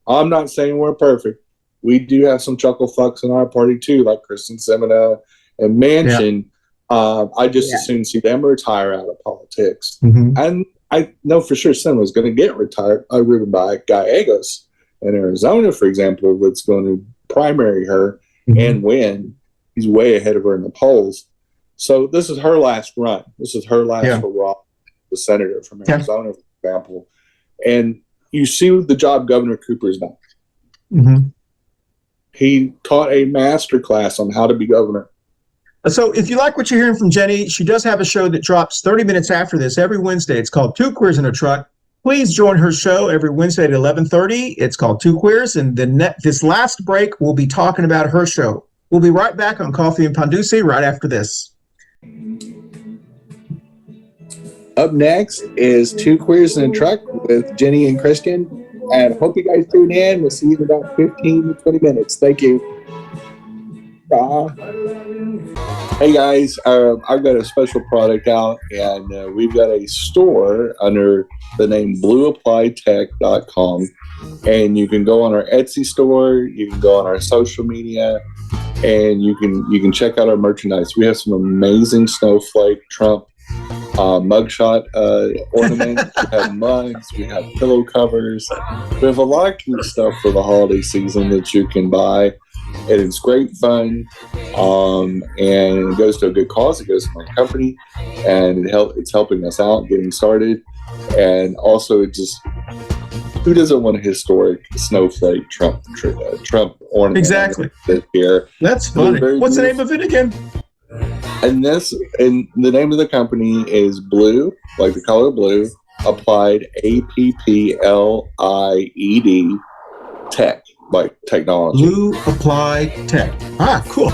I'm not saying we're perfect. We do have some chuckle fucks in our party too, like Kristen Semina and Manchin. I just as soon see them retire out of politics. And I know for sure Semina's going to get retired, driven by Gallegos in Arizona, for example, that's going to primary her and win. He's way ahead of her in the polls. So this is her last run. This is her last hurrah, the senator from Arizona, for example. And you see the job Governor Cooper's done. He taught a master class on how to be governor. So if you like what you're hearing from Jenny, she does have a show that drops 30 minutes after this every Wednesday. It's called Two Queers in a Truck. Please join her show every Wednesday at 11:30. It's called Two Queers, and this last break, we'll be talking about her show. We'll be right back on Coffee and Pan Dulce right after this. Up next is Two Queers in a Truck with Jenny and Christian. And hope you guys tune in. We'll see you in about 15 to 20 minutes. Thank you. Bye. Hey guys, I've got a special product out, and we've got a store under the name blueappliedtech.com. And you can go on our Etsy store, you can go on our social media, and you can check out our merchandise. We have some amazing snowflake Trump mugshot ornaments. We have mugs, we have pillow covers. We have a lot of cute stuff for the holiday season that you can buy. And it's great fun, and it goes to a good cause. It goes to my company, and it's helping us out getting started. And also, who doesn't want a historic snowflake Trump ornament? Exactly. This year. That's funny. What's the name of it again? And the name of the company is Blue, like the color blue, applied APPLIED Tech, like technology. Blue Applied Tech. Ah, cool.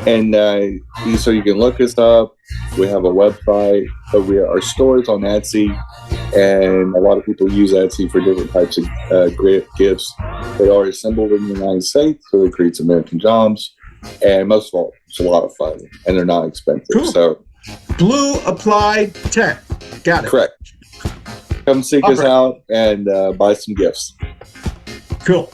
And so you can look us up. We have a website, but our store is on Etsy, and a lot of people use Etsy for different types of gifts. They are assembled in the United States, so it creates American jobs. And most of all, it's a lot of fun, and they're not expensive. Cool. So, Blue Applied Tech. Got it. Correct. Come seek us out and buy some gifts. Cool.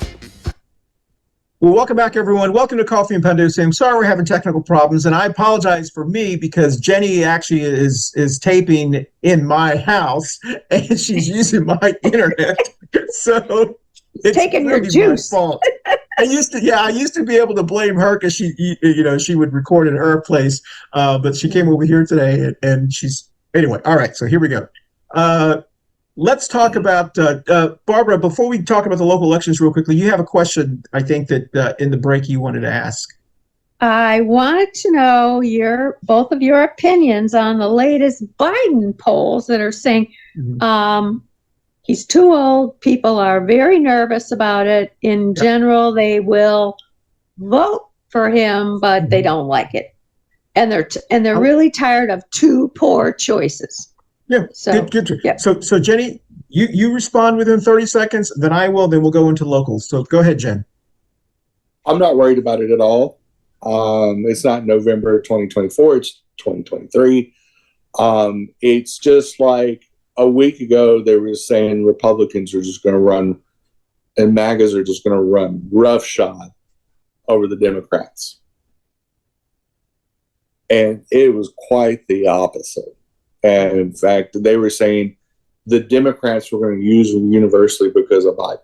Well, welcome back, everyone. Welcome to Coffee and Pan Dulce. I'm sorry we're having technical problems, and I apologize for me because Jenny actually is taping in my house, and she's using my internet. So it's taking your juice. My fault. I used to be able to blame her because she would record at her place, but she came over here today, and anyway. All right, so here we go. Let's talk about Barbara. Before we talk about the local elections, real quickly, you have a question. I think that in the break you wanted to ask. I wanted to know both of your opinions on the latest Biden polls that are saying. He's too old. People are very nervous about it. In general, they will vote for him, but they don't like it, and they're really tired of two poor choices. Yeah. So good. Yeah. So Jenny, you respond within 30 seconds. Then I will. Then we'll go into locals. So go ahead, Jen. I'm not worried about it at all. It's not November 2024. It's 2023. It's just like a week ago, they were saying Republicans are just going to run, and MAGAs are just going to run roughshod over the Democrats. And it was quite the opposite. And in fact, they were saying the Democrats were going to use them universally because of Biden.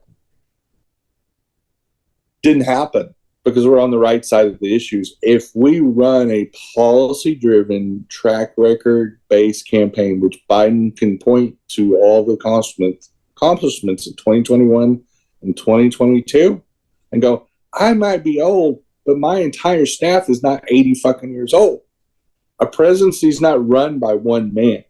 Didn't happen because we're on the right side of the issues. If we run a policy-driven, track record-based campaign, which Biden can point to all the accomplishments of 2021 and 2022, and go, I might be old, but my entire staff is not 80 fucking years old. A presidency is not run by one man.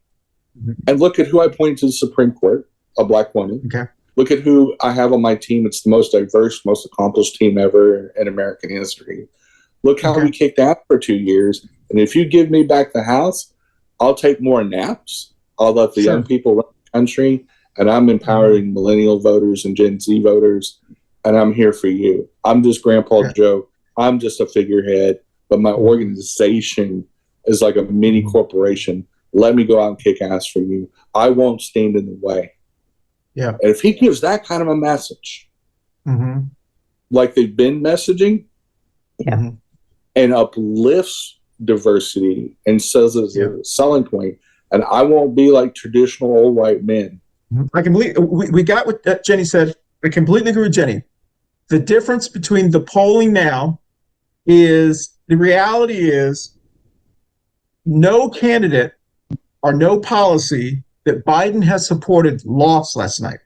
Mm-hmm. And look at who I pointed to the Supreme Court, a black woman. Okay. Look at who I have on my team. It's the most diverse, most accomplished team ever in American history. Look how we kicked out for 2 years. And if you give me back the House, I'll take more naps. I'll let the young people run the country. And I'm empowering millennial voters and Gen Z voters. And I'm here for you. I'm just Grandpa Joe. I'm just a figurehead. But my organization is like a mini corporation. Let me go out and kick ass for you. I won't stand in the way. Yeah. And if he gives that kind of a message, like they've been messaging, and uplifts diversity and says it's a selling point, and I won't be like traditional old white men. I can believe we got what Jenny said. I completely agree with Jenny. The difference between the polling now is the reality is no candidate or no policy that Biden has supported lost last night.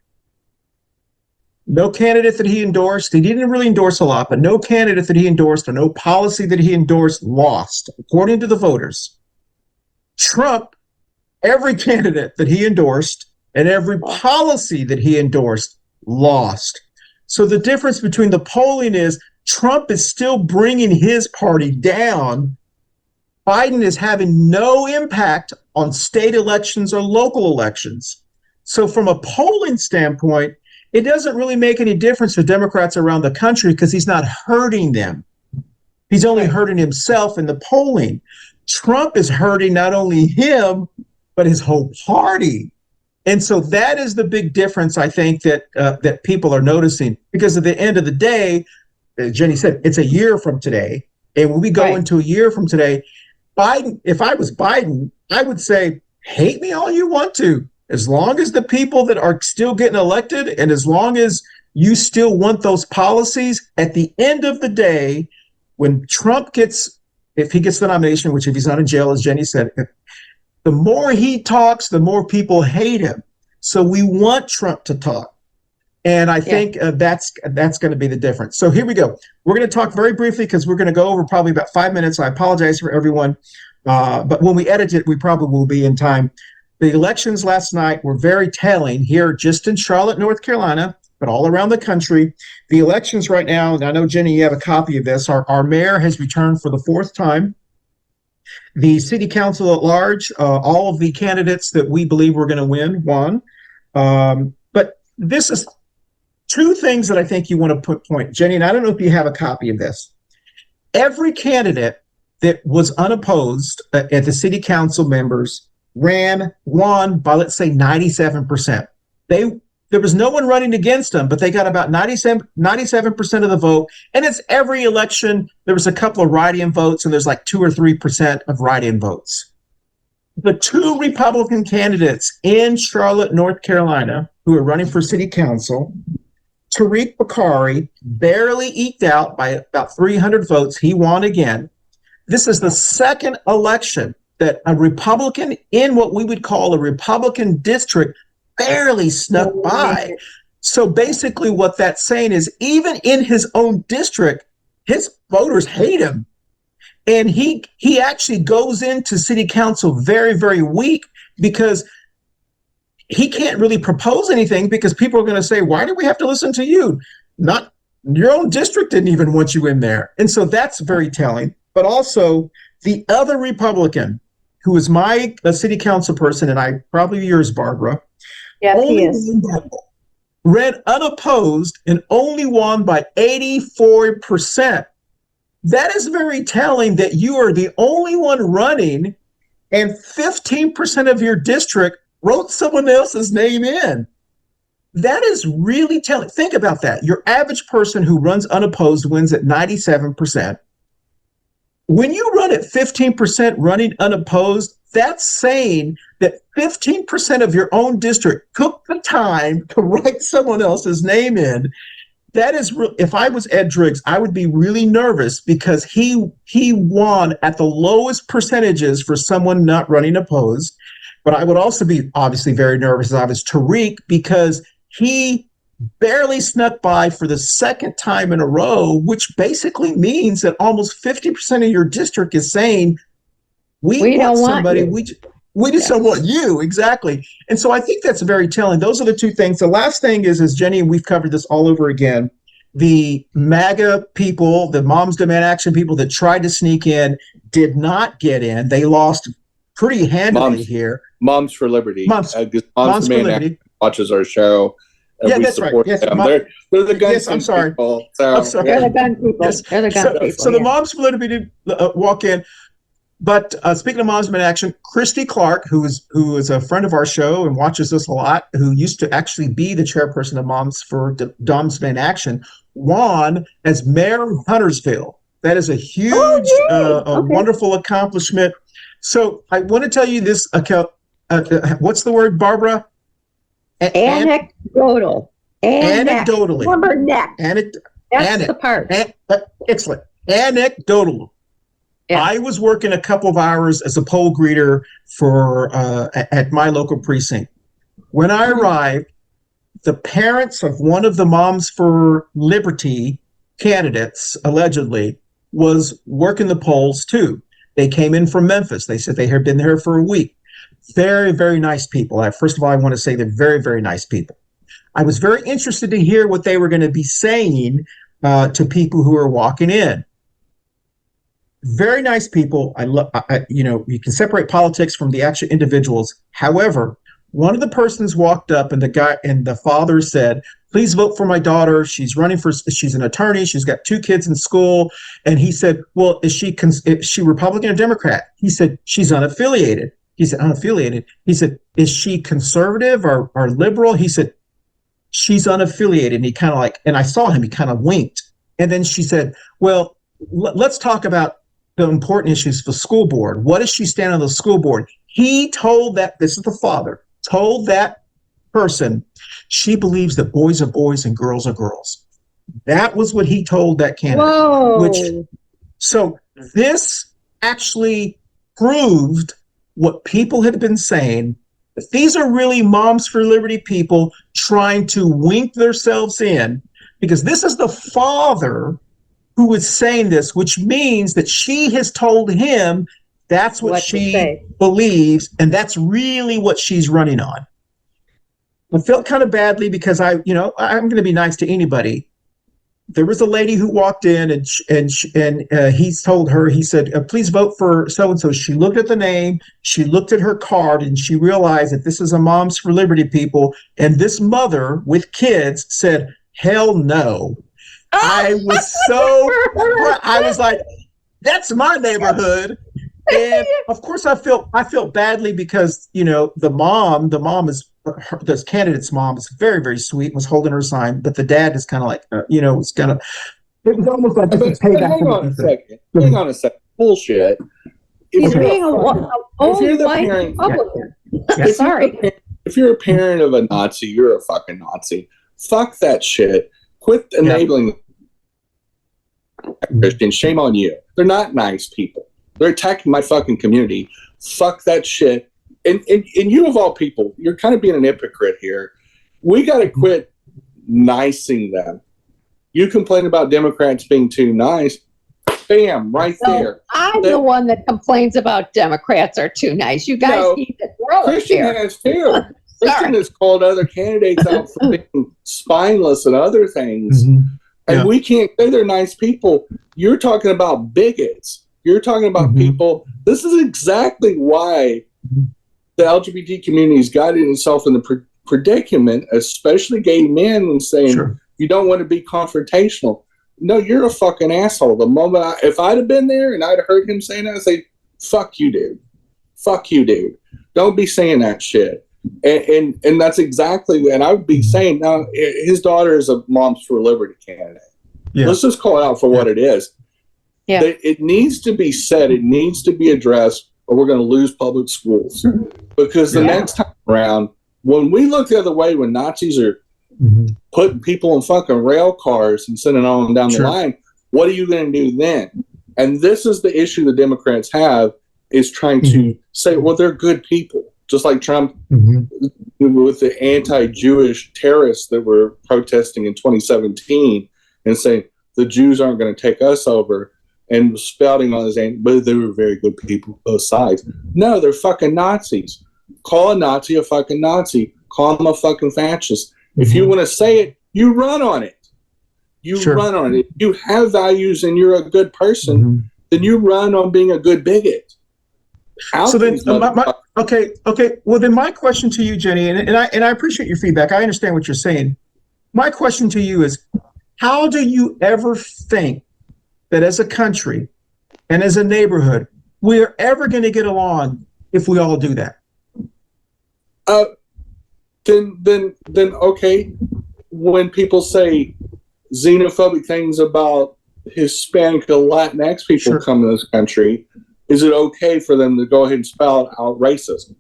No candidate that he endorsed, he didn't really endorse a lot, but no candidate that he endorsed or no policy that he endorsed lost, according to the voters. Trump, every candidate that he endorsed And every policy that he endorsed lost. So the difference between the polling is Trump is still bringing his party down. Biden is having no impact on state elections or local elections. So from a polling standpoint, it doesn't really make any difference to Democrats around the country because he's not hurting them. He's only hurting himself in the polling. Trump is hurting not only him, but his whole party. And so that is the big difference, I think, that people are noticing. Because at the end of the day, as Jenny said, it's a year from today. And when we go into a year from today, Biden, if I was Biden, I would say, hate me all you want to. As long as the people that are still getting elected and as long as you still want those policies, at the end of the day, when Trump gets, if he gets the nomination, which if he's not in jail, as Jenny said, the more he talks, the more people hate him. So we want Trump to talk. And I think that's going to be the difference. So here we go. We're going to talk very briefly because we're going to go over probably about 5 minutes. I apologize for everyone. But when we edit it, we probably will be in time. The elections last night were very telling here just in Charlotte, North Carolina, but all around the country. The elections right now, and I know, Jenny, you have a copy of this. Our mayor has returned for the fourth time. The city council at large, all of the candidates that we believe were going to win won. But this is two things that I think you want to put point. Jenny, and I don't know if you have a copy of this. Every candidate that was unopposed at the city council members won by, let's say, 97%. There was no one running against them, but they got about 97% of the vote. And it's every election. There was a couple of write-in votes, and there's like 2 or 3% of write-in votes. The two Republican candidates in Charlotte, North Carolina, who are running for city council, Tariq Bakari barely eked out by about 300 votes. He won again. This is the second election that a Republican in what we would call a Republican district barely snuck by. So basically what that's saying is even in his own district, his voters hate him. And he actually goes into city council very, very weak because he can't really propose anything because people are going to say, why do we have to listen to you? Not your own district didn't even want you in there. And so that's very telling. But also the other Republican who is my city council person, and I probably yours, Barbara, he is. Ran unopposed and only won by 84%. That is very telling that you are the only one running and 15% of your district wrote someone else's name in. That is really telling. Think about that. Your average person who runs unopposed wins at 97%. When you run at 15% running unopposed, that's saying that 15% of your own district took the time to write someone else's name in. That is, if I was Ed Driggs, I would be really nervous because he won at the lowest percentages for someone not running opposed. But I would also be obviously very nervous if I was Tariq because he barely snuck by for the second time in a row, which basically means that almost 50% of your district is saying, we want somebody, we just don't want you. Exactly. And so I think that's very telling. Those are the two things. The last thing is Jenny, we've covered this all over again. The MAGA people, the Moms Demand Action people that tried to sneak in did not get in. They lost pretty handily here. Moms for Liberty. Moms for Liberty Action watches our show. Yeah, that's right. Yes, them. They're the gun yes, I'm sorry. People. I'm sorry. They're the gun people. Yes. They're the gun people. So the Moms for Liberty did walk in. But speaking of Moms Demand Action, Christy Clark, who is a friend of our show and watches us a lot, who used to actually be the chairperson of Moms Demand Action, won as mayor of Huntersville. That is a huge, wonderful accomplishment. So I want to tell you this. What's the word, Barbara? Anecdotal. Anecdotally. Remember neck. That's the part. Excellent. Anecdotal. Yeah. I was working a couple of hours as a poll greeter at my local precinct. When I arrived, the parents of one of the Moms for Liberty candidates, allegedly, was working the polls too. They came in from Memphis. They said they had been there for a week. Very, very nice people. First of all, I want to say they're very, very nice people. I was very interested to hear what they were going to be saying to people who are walking in. Very nice people. You can separate politics from the actual individuals. However, one of the persons walked up and the father said, "Please vote for my daughter. She's an attorney. She's got 2 kids in school." And he said, "Well, is she Republican or Democrat?" He said, "She's unaffiliated." He said, "Unaffiliated." He said, "Is she conservative or liberal?" He said, "She's unaffiliated." And he kind of and I saw him, he kind of winked. And then she said, "Well, let's talk about the important issues for school board. What does she stand on the school board?" He told this is the father, told that person, she believes that boys are boys and girls are girls. That was what he told that candidate. Whoa. So this actually proved what people had been saying, that these are really Moms for Liberty people trying to wink themselves in, because this is the father who is saying this, which means that she has told him that's what she believes, and that's really what she's running on. I felt kind of badly because I'm going to be nice to anybody. There was a lady who walked in and he told her, he said, "Please vote for so-and-so." She looked at the name, she looked at her card, and she realized that this is a Moms for Liberty people. And this mother with kids said, "Hell no." I was like, that's my neighborhood. And of course I felt badly because, the mom is, this candidate's mom is very, very sweet, was holding her sign, but the dad is kind of it's kind of, it was almost like just a payback. Hang on a second. Bullshit. He's being a white Republican. Sorry. If you're a parent of a Nazi, you're a fucking Nazi. Fuck that shit. Quit enabling Christians. Shame on you. They're not nice people. They're attacking my fucking community. Fuck that shit. And you of all people, you're kind of being an hypocrite here. We got to quit nicing them. You complain about Democrats being too nice. Bam, right there. I'm the one that complains about Democrats are too nice. You guys need to grow Christian up has too. Christian has called other candidates out for being spineless and other things. Mm-hmm. And we can't say they're nice people. You're talking about bigots. You're talking about people. This is exactly why the LGBT community has gotten itself in the predicament, especially gay men, and saying, you don't want to be confrontational. No, you're a fucking asshole. The moment if I'd have been there and I'd have heard him saying that, I'd say, fuck you, dude. Fuck you, dude. Don't be saying that shit. And that's exactly, and I would be saying, now, his daughter is a Moms for Liberty candidate. Yeah. Let's just call it out for what it is. Yeah. It needs to be said. It needs to be addressed, or we're going to lose public schools. Because the next time around, when we look the other way, when Nazis are putting people in fucking rail cars and sending them down the line, what are you going to do then? And this is the issue the Democrats have, is trying to say, well, they're good people. Just like Trump with the anti-Jewish terrorists that were protesting in 2017 and saying the Jews aren't going to take us over, and spouting on his name, but they were very good people, both sides. No, they're fucking Nazis. Call a Nazi a fucking Nazi. Call them a fucking fascist. If you want to say it, you run on it. You run on it. If you have values and you're a good person, then you run on being a good bigot. So then, okay. Well, then my question to you, Jenny, and I appreciate your feedback. I understand what you're saying. My question to you is, how do you ever think that as a country and as a neighborhood, we're ever going to get along if we all do that? Then okay. When people say xenophobic things about Hispanic or Latinx people coming to this country, is it okay for them to go ahead and spell out racism?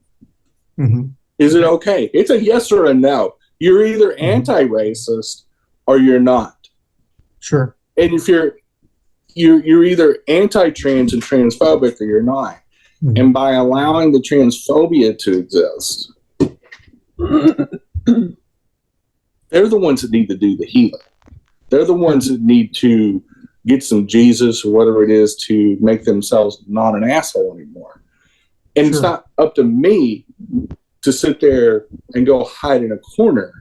Is it okay? It's a yes or a no. You're either anti-racist or you're not. Sure. And if you're either anti-trans and transphobic or you're not. And by allowing the transphobia to exist, they're the ones that need to do the healing. They're the ones that need to get some Jesus or whatever it is to make themselves not an asshole anymore. And it's not up to me to sit there and go hide in a corner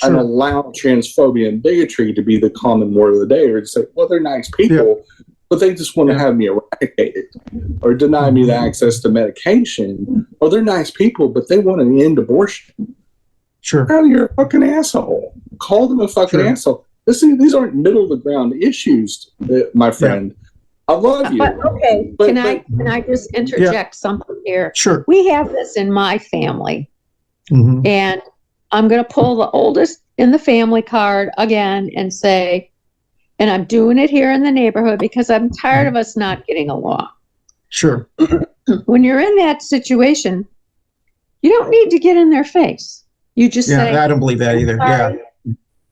and allow transphobia and bigotry to be the common word of the day, or to say, well, they're nice people, but they just want to have me eradicated, or deny me the access to medication, or they're nice people, but they want to end abortion. Oh, you're a fucking asshole. Call them a fucking asshole. Listen, these aren't middle of the ground issues, my friend. I love you. But can I just interject something here? Sure. We have this in my family, and I'm going to pull the oldest in the family card again and say, and I'm doing it here in the neighborhood because I'm tired of us not getting along. Sure. When you're in that situation, you don't need to get in their face. You just say, I don't believe that either.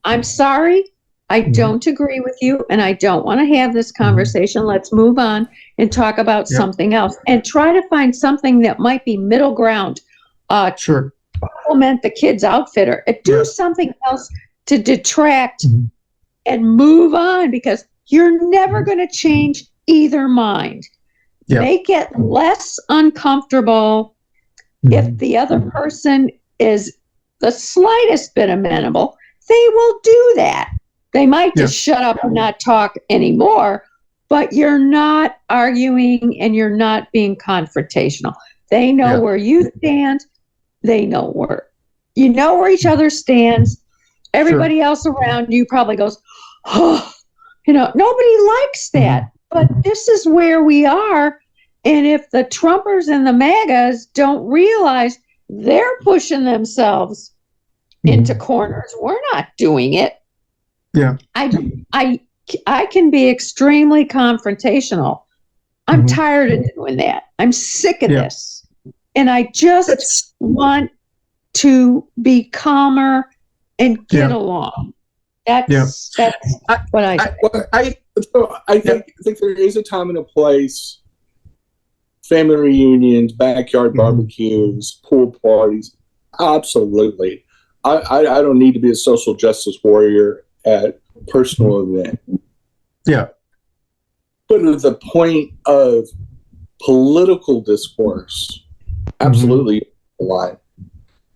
I'm sorry. I don't agree with you, and I don't want to have this conversation. Let's move on and talk about something else, and try to find something that might be middle ground. Compliment the kid's outfitter. Do something else to detract and move on, because you're never going to change either mind. Make it less uncomfortable. If the other person is the slightest bit amenable, they will do that. They might just shut up and not talk anymore, but you're not arguing and you're not being confrontational. They know where you stand. They know where each other stands. Everybody else around you probably goes, oh, nobody likes that, but this is where we are. And if the Trumpers and the MAGAs don't realize they're pushing themselves into corners, we're not doing it. I can be extremely confrontational. I'm tired of doing that. I'm sick of this. And I just want to be calmer and get along. That's what I say. I think there is a time and a place. Family reunions, backyard barbecues, pool parties. Absolutely. I don't need to be a social justice warrior at personal event. But at the point of political discourse, absolutely lie.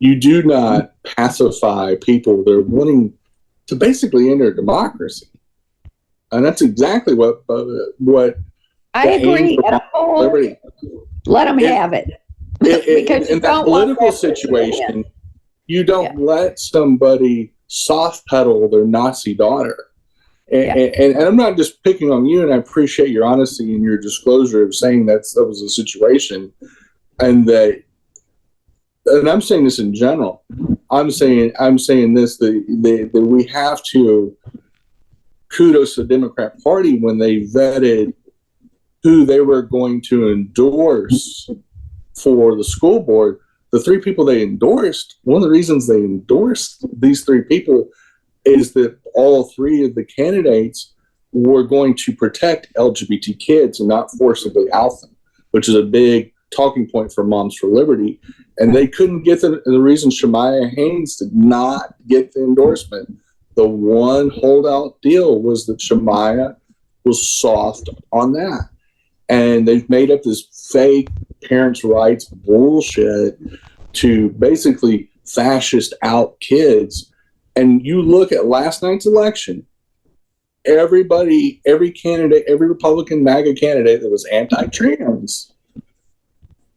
You do not pacify people that are wanting to basically enter democracy. And that's exactly what I agree. Liberty. Let them have it. Because in that political situation, you don't let somebody soft pedal their Nazi daughter. And I'm not just picking on you, and I appreciate your honesty and your disclosure of saying that was a situation, and I'm saying this in general. I'm saying this that we have to kudos to the Democrat Party when they vetted who they were going to endorse for the school board. The three people they endorsed, one of the reasons they endorsed these three people is that all three of the candidates were going to protect LGBT kids and not forcibly out them, which is a big talking point for Moms for Liberty. And they couldn't get the reason Shemaiah Haynes did not get the endorsement. The one holdout deal was that Shemaiah was soft on that. And they've made up this fake parents' rights bullshit to basically fascist out kids. And you look at last night's election, every candidate, every Republican MAGA candidate that was anti-trans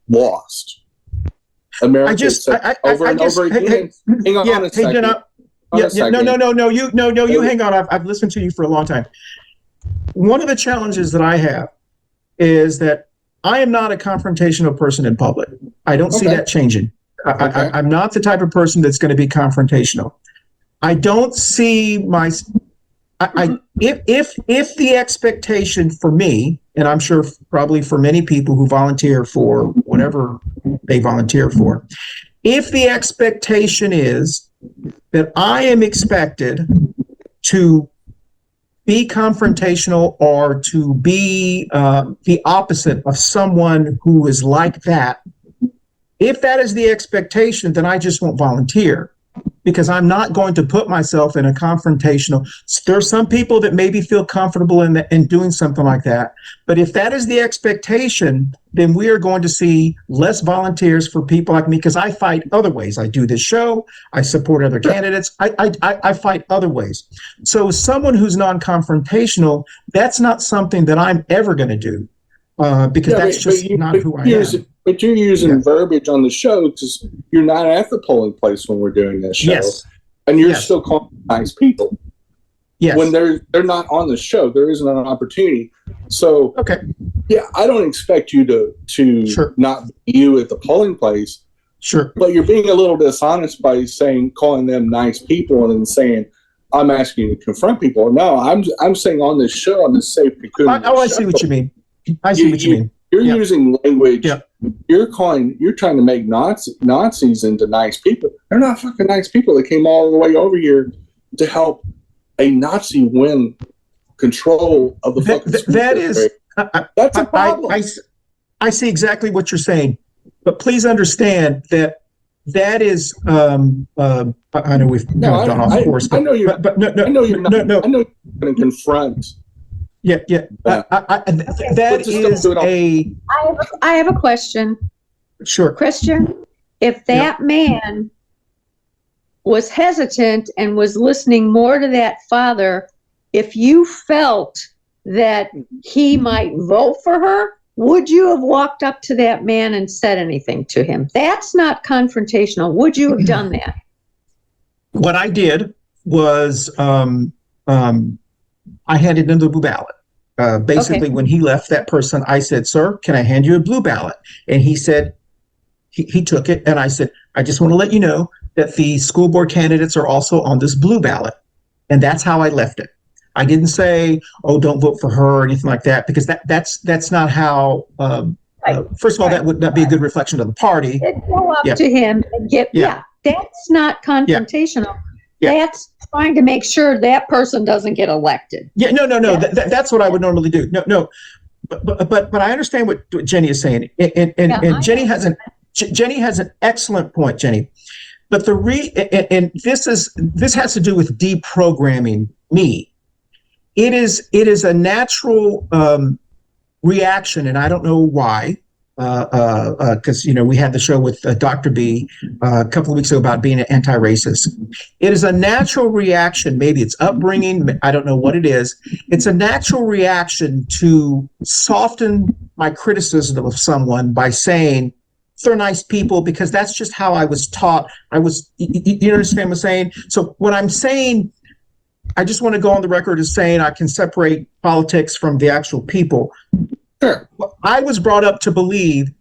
lost. America over and over again. Hang on a second. No. You hang on. I've listened to you for a long time. One of the challenges that I have is that I am not a confrontational person in public. I don't see that changing. I'm not the type of person that's going to be confrontational. I don't see if the expectation for me, and I'm sure probably for many people who volunteer for whatever they volunteer for, if the expectation is that I am expected to be confrontational or to be the opposite of someone who is like that, if that is the expectation, then I just won't volunteer. because I'm not going to put myself in a confrontational. There are some people that maybe feel comfortable in doing something like that. But if that is the expectation, then we are going to see less volunteers for people like me, because I fight other ways. I do this show. I support other candidates. I fight other ways. So someone who's non-confrontational, that's not something that I'm ever going to do, because that's just not who I am. But you're using verbiage on the show because you're not at the polling place when we're doing this show. Yes. And you're still calling nice people. Yes. When they're not on the show, there isn't an opportunity. So, yeah, I don't expect you to not be you at the polling place. Sure. But you're being a little dishonest by calling them nice people and then saying, I'm asking you to confront people. No, I'm saying on this show, on this safe cocoon. I see what you mean. I see what you mean. You're using language. Yeah. You're trying to make Nazis into nice people. They're not fucking nice people. They came all the way over here to help a Nazi win control of the fucking school. That's a problem. I see exactly what you're saying, but please understand that is. I know we've gone off course, but I know you're going to confront. Yeah. That is a. I have a question. Sure. Christian, if that man was hesitant and was listening more to that father, if you felt that he might vote for her, would you have walked up to that man and said anything to him? That's not confrontational. Would you have done that? What I did was I handed him the blue ballot. Basically, when he left that person, I said, "Sir, can I hand you a blue ballot?" And he said, he took it, and I said, "I just want to let you know that the school board candidates are also on this blue ballot." And that's how I left it. I didn't say, "Oh, don't vote for her," or anything like that, because that's not how. First of all, that would not be a good reflection of the party. Go up to him and get. That's not confrontational. That's trying to make sure that person doesn't get elected. No. That's what I would normally do. No. But I understand what Jenny is saying, and Jenny has an excellent point, Jenny. But this has to do with deprogramming me. It is a natural reaction, and I don't know why. Because we had the show with Dr. B a couple of weeks ago about being an anti-racist. It is a natural reaction. Maybe it's upbringing. I don't know what it is. It's a natural reaction to soften my criticism of someone by saying they're nice people, because that's just how I was taught. You understand what I'm saying? So when I'm saying, I just want to go on the record as saying I can separate politics from the actual people. Sure. I was brought up to believe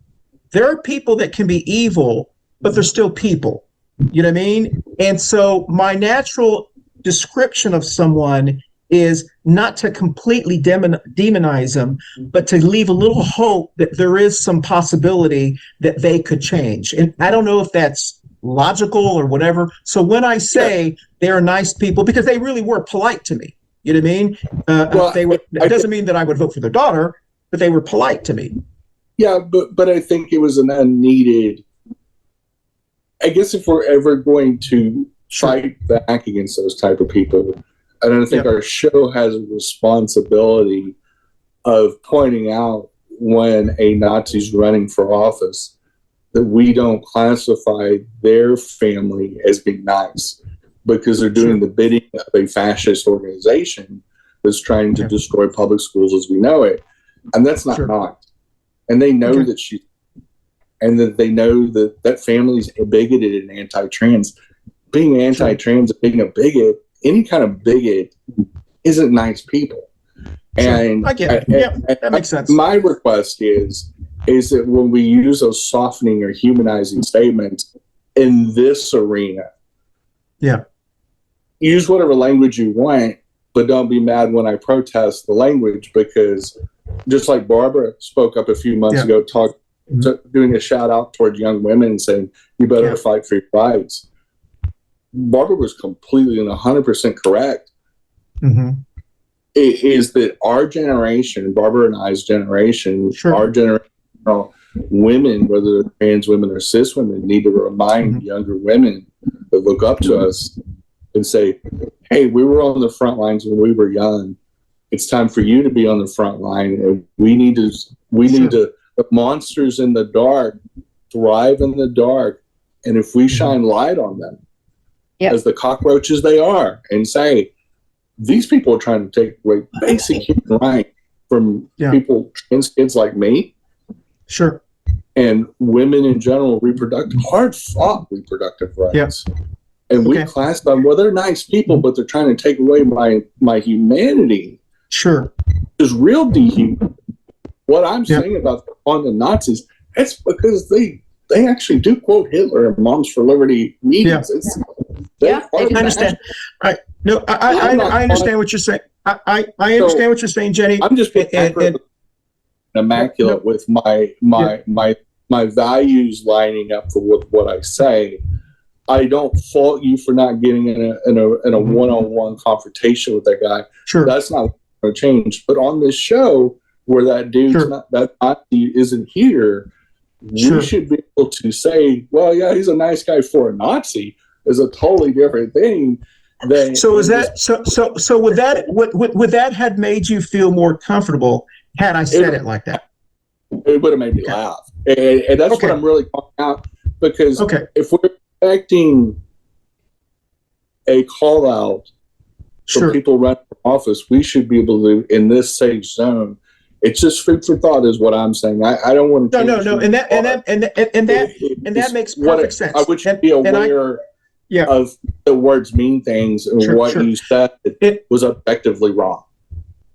there are people that can be evil, but they're still people. You know what I mean? And so my natural description of someone is not to completely demonize them, but to leave a little hope that there is some possibility that they could change. And I don't know if that's logical or whatever. So when I say they're nice people, because they really were polite to me, you know what I mean? It doesn't mean that I would vote for their daughter, but they were polite to me. Yeah, but I think it was an unneeded. I guess if we're ever going to fight back against those type of people, I don't think our show has a responsibility of pointing out when a Nazi's running for office that we don't classify their family as being nice, because they're doing the bidding of a fascist organization that's trying to destroy public schools as we know it. And that's not not. And they know that and that they know that family's bigoted and anti-trans. Being anti-trans, being a bigot, any kind of bigot isn't nice people. And I get it. That makes sense. My request is that when we use those softening or humanizing statements in this arena, use whatever language you want, but don't be mad when I protest the language, because just like Barbara spoke up a few months ago, doing a shout out toward young women saying, you better fight for your rights. Barbara was completely and 100% correct. Mm-hmm. It is that our generation, Barbara and I's generation, our generation, women, whether they're trans women or cis women, need to remind younger women that look up to us and say, hey, we were on the front lines when we were young. It's time for you to be on the front line. And we need to, the monsters in the dark thrive in the dark. And if we shine light on them, as the cockroaches they are, and say, these people are trying to take away basic human rights from people, trans kids like me. Sure. And women in general, hard-fought reproductive rights. Yeah. And we class them, well, they're nice people, but they're trying to take away my humanity. Sure. It's real dehuman. What I'm saying about on the Nazis, it's because they actually do quote Hitler and Moms for Liberty meetings. I understand. No, I understand what you're saying. I understand what you're saying, Jenny. I'm just being immaculate with my values lining up with what I say. I don't fault you for not getting in a one-on-one confrontation with that guy. Sure, that's not going to change. But on this show, where that dude's that Nazi isn't here, we should be able to say, well, yeah, he's a nice guy for a Nazi. Is a totally different thing. So would that have made you feel more comfortable had I said it like that? It would have made me laugh, and that's what I'm really calling out, because if we're expecting a call out for people running for office, we should be able to, in this safe zone. It's just food for thought, is what I'm saying. I don't want to. No, and that makes perfect sense. I would be aware. Of the words mean things, and you said it was objectively wrong.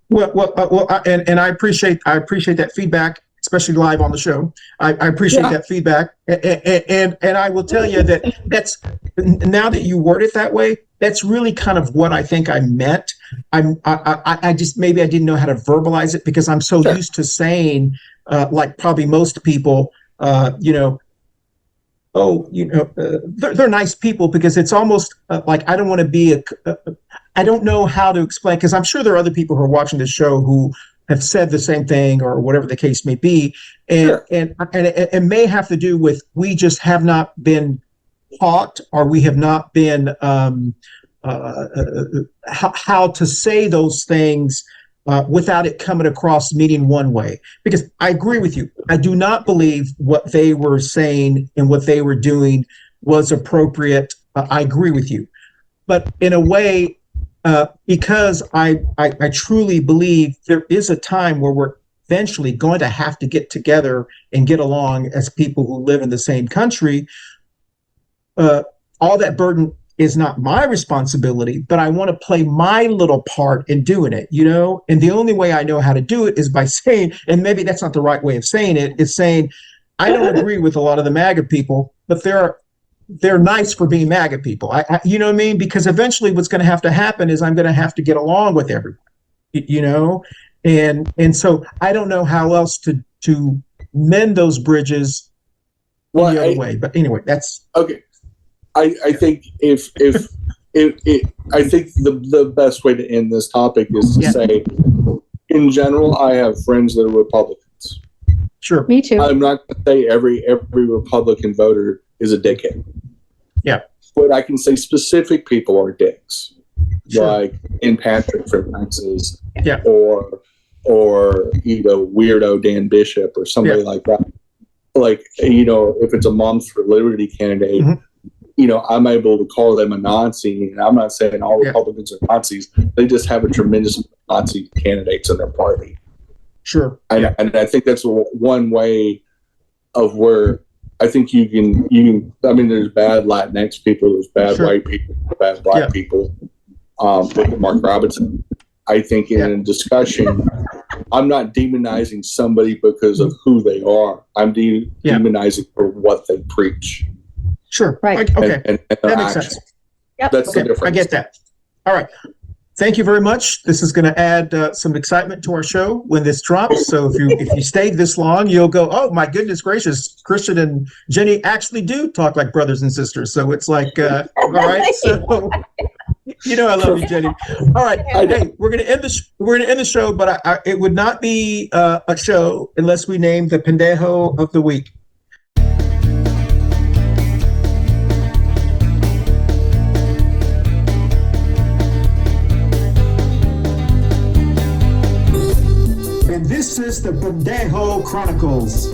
And I appreciate that feedback, especially live on the show. I appreciate that feedback, and I will tell you that's now that you word it that way, that's really kind of what I think I meant. I just maybe I didn't know how to verbalize it because I'm so used to saying, like probably most people, they're nice people, because it's almost like I don't want to be I don't know how to explain, because I'm sure there are other people who are watching this show who have said the same thing or whatever the case may be. And it may have to do with, we just have not been taught, or we have not been how to say those things without it coming across meaning one way. Because I agree with you. I do not believe what they were saying and what they were doing was appropriate. I agree with you. But in a way, because I truly believe there is a time where we're eventually going to have to get together and get along as people who live in the same country, all that burden is not my responsibility, but I want to play my little part in doing it, and the only way I know how to do it is by saying, and maybe that's not the right way of saying it, is saying, I don't agree with a lot of the MAGA people, but they're nice for being MAGA people. You know what I mean? Because eventually what's going to happen is I'm going to have to get along with everyone, and so I don't know how else to mend those bridges the other way. But anyway, that's okay. I think I think the best way to end this topic is to say, in general, I have friends that are Republicans. Sure, me too. I'm not going to say every Republican voter is a dickhead. Yeah, but I can say specific people are dicks, like in Patrick, for instance, or weirdo Dan Bishop or somebody like that. Like if it's a Moms for Liberty candidate. I'm able to call them a Nazi, and I'm not saying all Republicans are Nazis. They just have a tremendous Nazi candidates in their party. Sure. And I think that's one way of where I think you can, there's bad Latinx people, there's bad white people, bad black people. Look at Mark Robinson. I think in a discussion, I'm not demonizing somebody because of who they are. I'm demonizing for what they preach. Sure. Right. Okay. And that makes sense. Yep. That's the difference. I get that. All right. Thank you very much. This is going to add some excitement to our show when this drops. So if you stayed this long, you'll go, oh my goodness gracious, Christian and Jenny actually do talk like brothers and sisters. So it's like, all right. So I love you, Jenny. All right. Hey, we're going to end the show, but it would not be a show unless we named the Pendejo of the Week. and this is the Pendejo Chronicles.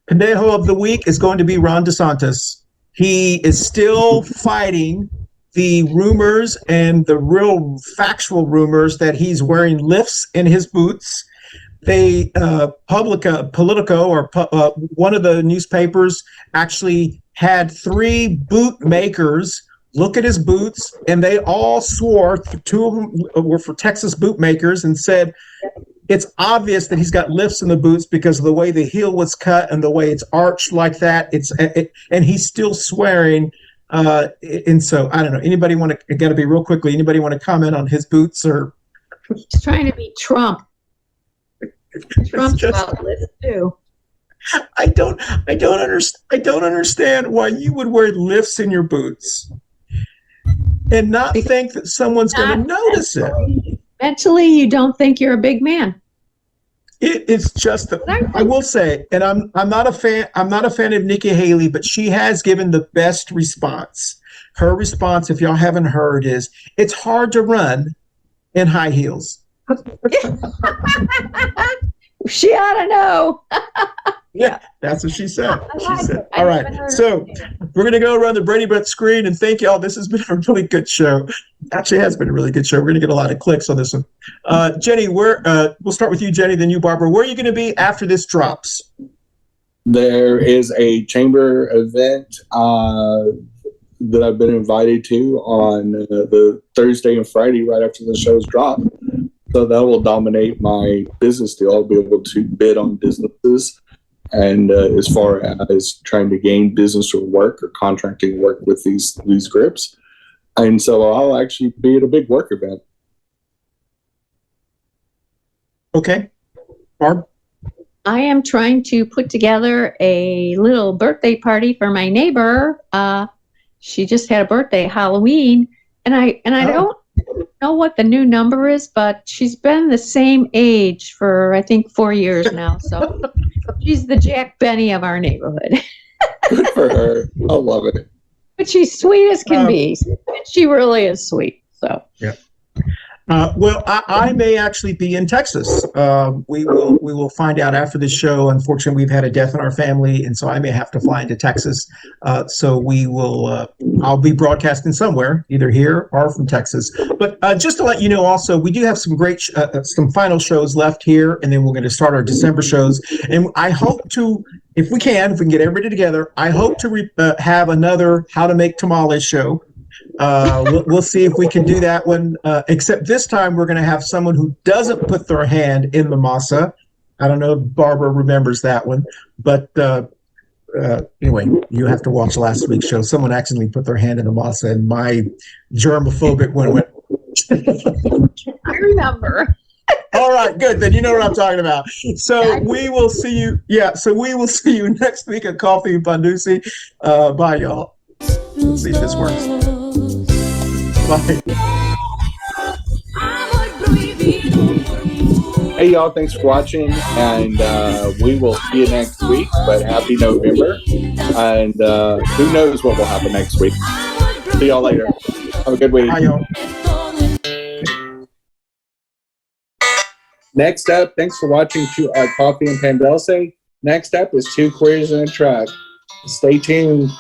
Pendejo of the week is going to be Ron DeSantis. He is still fighting the rumors and the real factual rumors that he's wearing lifts in his boots. They Politico, or one of the newspapers, actually had 3 boot makers look at his boots, and they all swore, 2 of them were for Texas boot makers, and said it's obvious that he's got lifts in the boots because of the way the heel was cut and the way it's arched like that. And he's still swearing. And so I don't know. Anybody want to? Got to be real quickly. Anybody want to comment on his boots or? He's trying to be Trump. Trump's about this too. I don't understand why you would wear lifts in your boots and not think that someone's going to notice it. Mentally, you don't think you're a big man. It's just that I will say, and I'm not a fan. I'm not a fan of Nikki Haley, but she has given the best response. Her response, if y'all haven't heard, is it's hard to run in high heels. She ought to know. Yeah, that's what she said. She said, all right. So we're going to go around the Brady Bunch screen and thank y'all. This has been a really good show. Actually has been a really good show. We're going to get a lot of clicks on this one. Jenny, we'll start with you, Jenny, then you, Barbara. Where are you going to be after this drops? There is a chamber event that I've been invited to on the Thursday and Friday right after the show's drop. So that will dominate my business deal. I'll be able to bid on businesses. And as far as trying to gain business or work or contracting work with these groups. And so I'll actually be at a big work event. Okay. Barb? I am trying to put together a little birthday party for my neighbor. She just had a birthday, Halloween. And I don't know what the new number is, but she's been the same age for, I think, 4 years now. So she's the Jack Benny of our neighborhood. Good for her. I love it. But she's sweet as can be. She really is sweet. So yeah. Well, I may actually be in Texas. We will find out after the show. Unfortunately, we've had a death in our family, and so I may have to fly into Texas. So we will. I'll be broadcasting somewhere, either here or from Texas. But just to let you know, also, we do have some great, some final shows left here, and then we're going to start our December shows. And I hope to, if we can get everybody together, I hope to have another How to Make Tamales show. We'll see if we can do that one, except this time we're going to have someone who doesn't put their hand in the masa. I don't know if Barbara remembers that one, but anyway, you have to watch last week's show. Someone accidentally put their hand in the masa, and my germophobic one went. I remember. All right, good. Then you know what I'm talking about. So we will see you. Yeah, so we will see you next week at Coffee Pan Dulce. Bye, y'all. Let's see if this works. Bye. Hey, y'all. Thanks for watching. And we will see you next week. But happy November. And who knows what will happen next week. See y'all later. Have a good week. Bye, y'all. Next up, thanks for watching Coffee and Pan Dulce. Next up is Two Queers in a Truck. Stay tuned.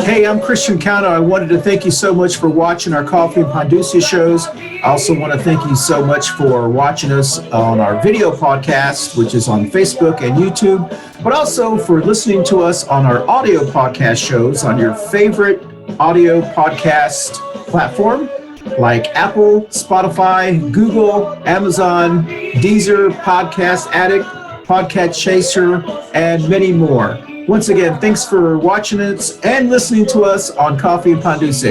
Hey, I'm Christian Cano. I wanted to thank you so much for watching our Coffee and Pan Dulce shows. I also want to thank you so much for watching us on our video podcast, which is on Facebook and YouTube, but also for listening to us on our audio podcast shows on your favorite audio podcast platform like Apple, Spotify, Google, Amazon, Deezer, Podcast Addict, Podcast Chaser, and many more. Once again, thanks for watching us and listening to us on Coffee and Pan Dulce.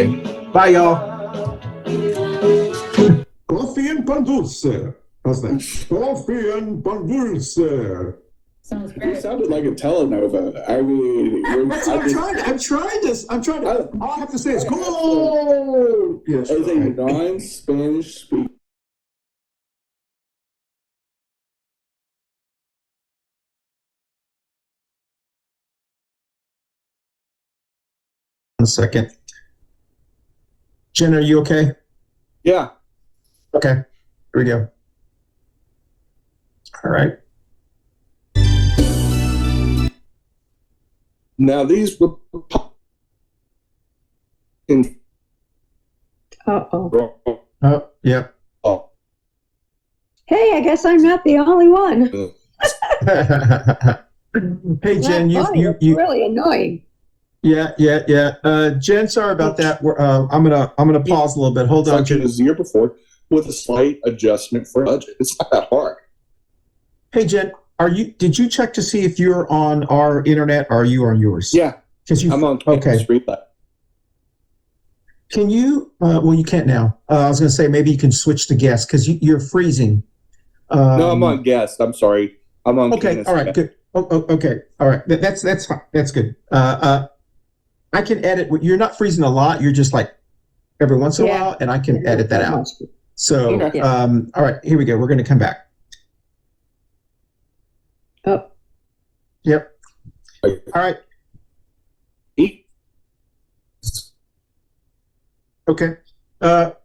Bye, y'all. Coffee and Pan Dulce. How's that? Coffee and Pan Dulce. You sounded like a telenova. I mean, I'm trying to. All I have to say is go. Yes. As a non-Spanish speaker. a second. Jen, are you okay? Yeah. Okay. Here we go. All right. Now these Republicans. Uh-oh. Oh, yeah. Oh. Hey, I guess I'm not the only one. Hey, Jen, Not funny, it's you really annoying. Yeah. Jen, sorry about that. I'm gonna pause a little bit. Hold on, Like Jen. it was the year before with a slight adjustment for budget. It's not that hard. Hey, Jen, did you check to see if you're on our internet or are you on yours? Yeah. Because I'm on okay. Street Light. Can you? Well, you can't now. I was going to say maybe you can switch to guest because you're freezing. No, I'm on guest. I'm sorry. I'm on. Okay. Candace All right. guest. Good. Okay. All right. That's fine. That's good. I can edit. You're not freezing a lot. You're just like every once in a while, and I can edit that out. So, Okay. all right. Here we go. We're going to come back. Oh. Yep. All right. Okay. For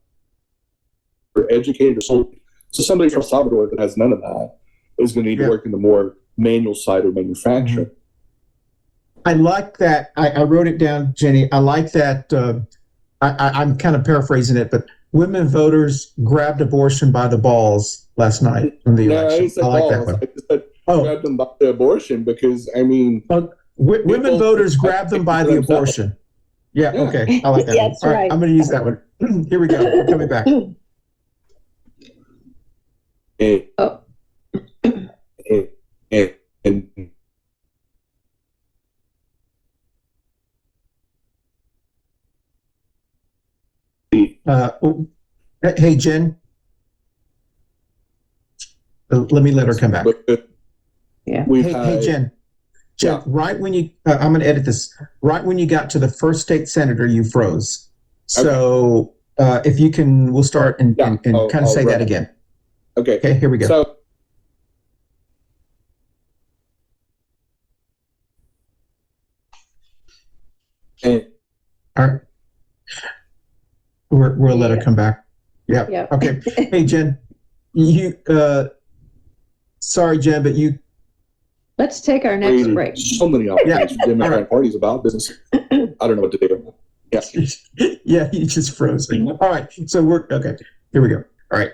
educators, so somebody from Salvador that has none of that is going to need to work in the more manual side of manufacturing. Mm-hmm. I like that. I wrote it down, Jenny. I like that. I'm kind of paraphrasing it, but women voters grabbed abortion by the balls last night in the election. I like that one. I just said grab them by the abortion because, I mean... women voters grabbed them by the abortion. Yeah, okay. I like that one. That's All right. I'm going to use that one. Here we go. We're coming back. Hey, Jen. Let me let her come back. Yeah. Hey, Jen. Jen, right when you, I'm going to edit this. Right when you got to the first state senator, you froze. So if you can, we'll start and kind of say that again. Okay, here we go. So, all right. We'll let her come back. Yeah. Okay. Hey, Jen, you, sorry, Jen, but you. Let's take our next break. So many opportunities for Democratic parties about business. I don't know what to do. Yeah. Yeah, you just froze. All right. So okay. Here we go. All right.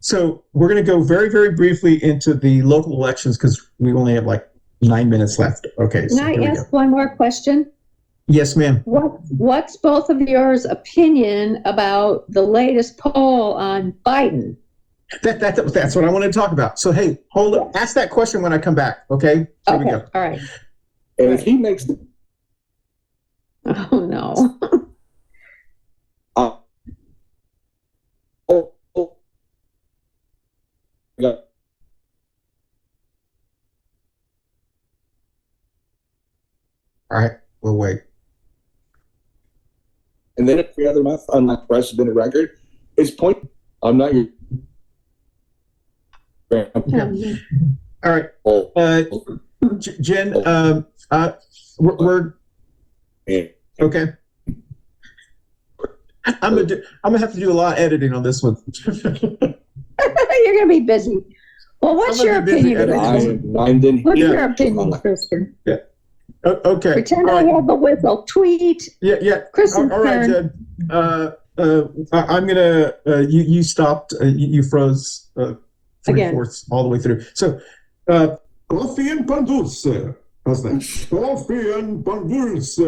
So we're going to go very, very briefly into the local elections because we only have like 9 minutes left. Okay. Can I ask one more question? Yes, ma'am. What's both of yours opinion about the latest poll on Biden? That's what I want to talk about. So, hey, hold on. Ask that question when I come back. Okay. Here we go. All right. And if he makes the. Oh, no. Yeah. All right. We'll wait. And then every other month, unlike precedent record, is point. I'm not your. Okay. All right. Jen, we're okay. I'm gonna have to do a lot of editing on this one. You're gonna be busy. Well, what's your opinion? What's your opinion, Kristen? Yeah. Okay. Pretend I have the whistle. Tweet. Yeah. Kristen's all right, turn. Jen. I'm gonna. You stopped. You froze. Three-fourths all the way through. So, Coffee and Pan Dulce. How's that? Coffee and Pan Dulce.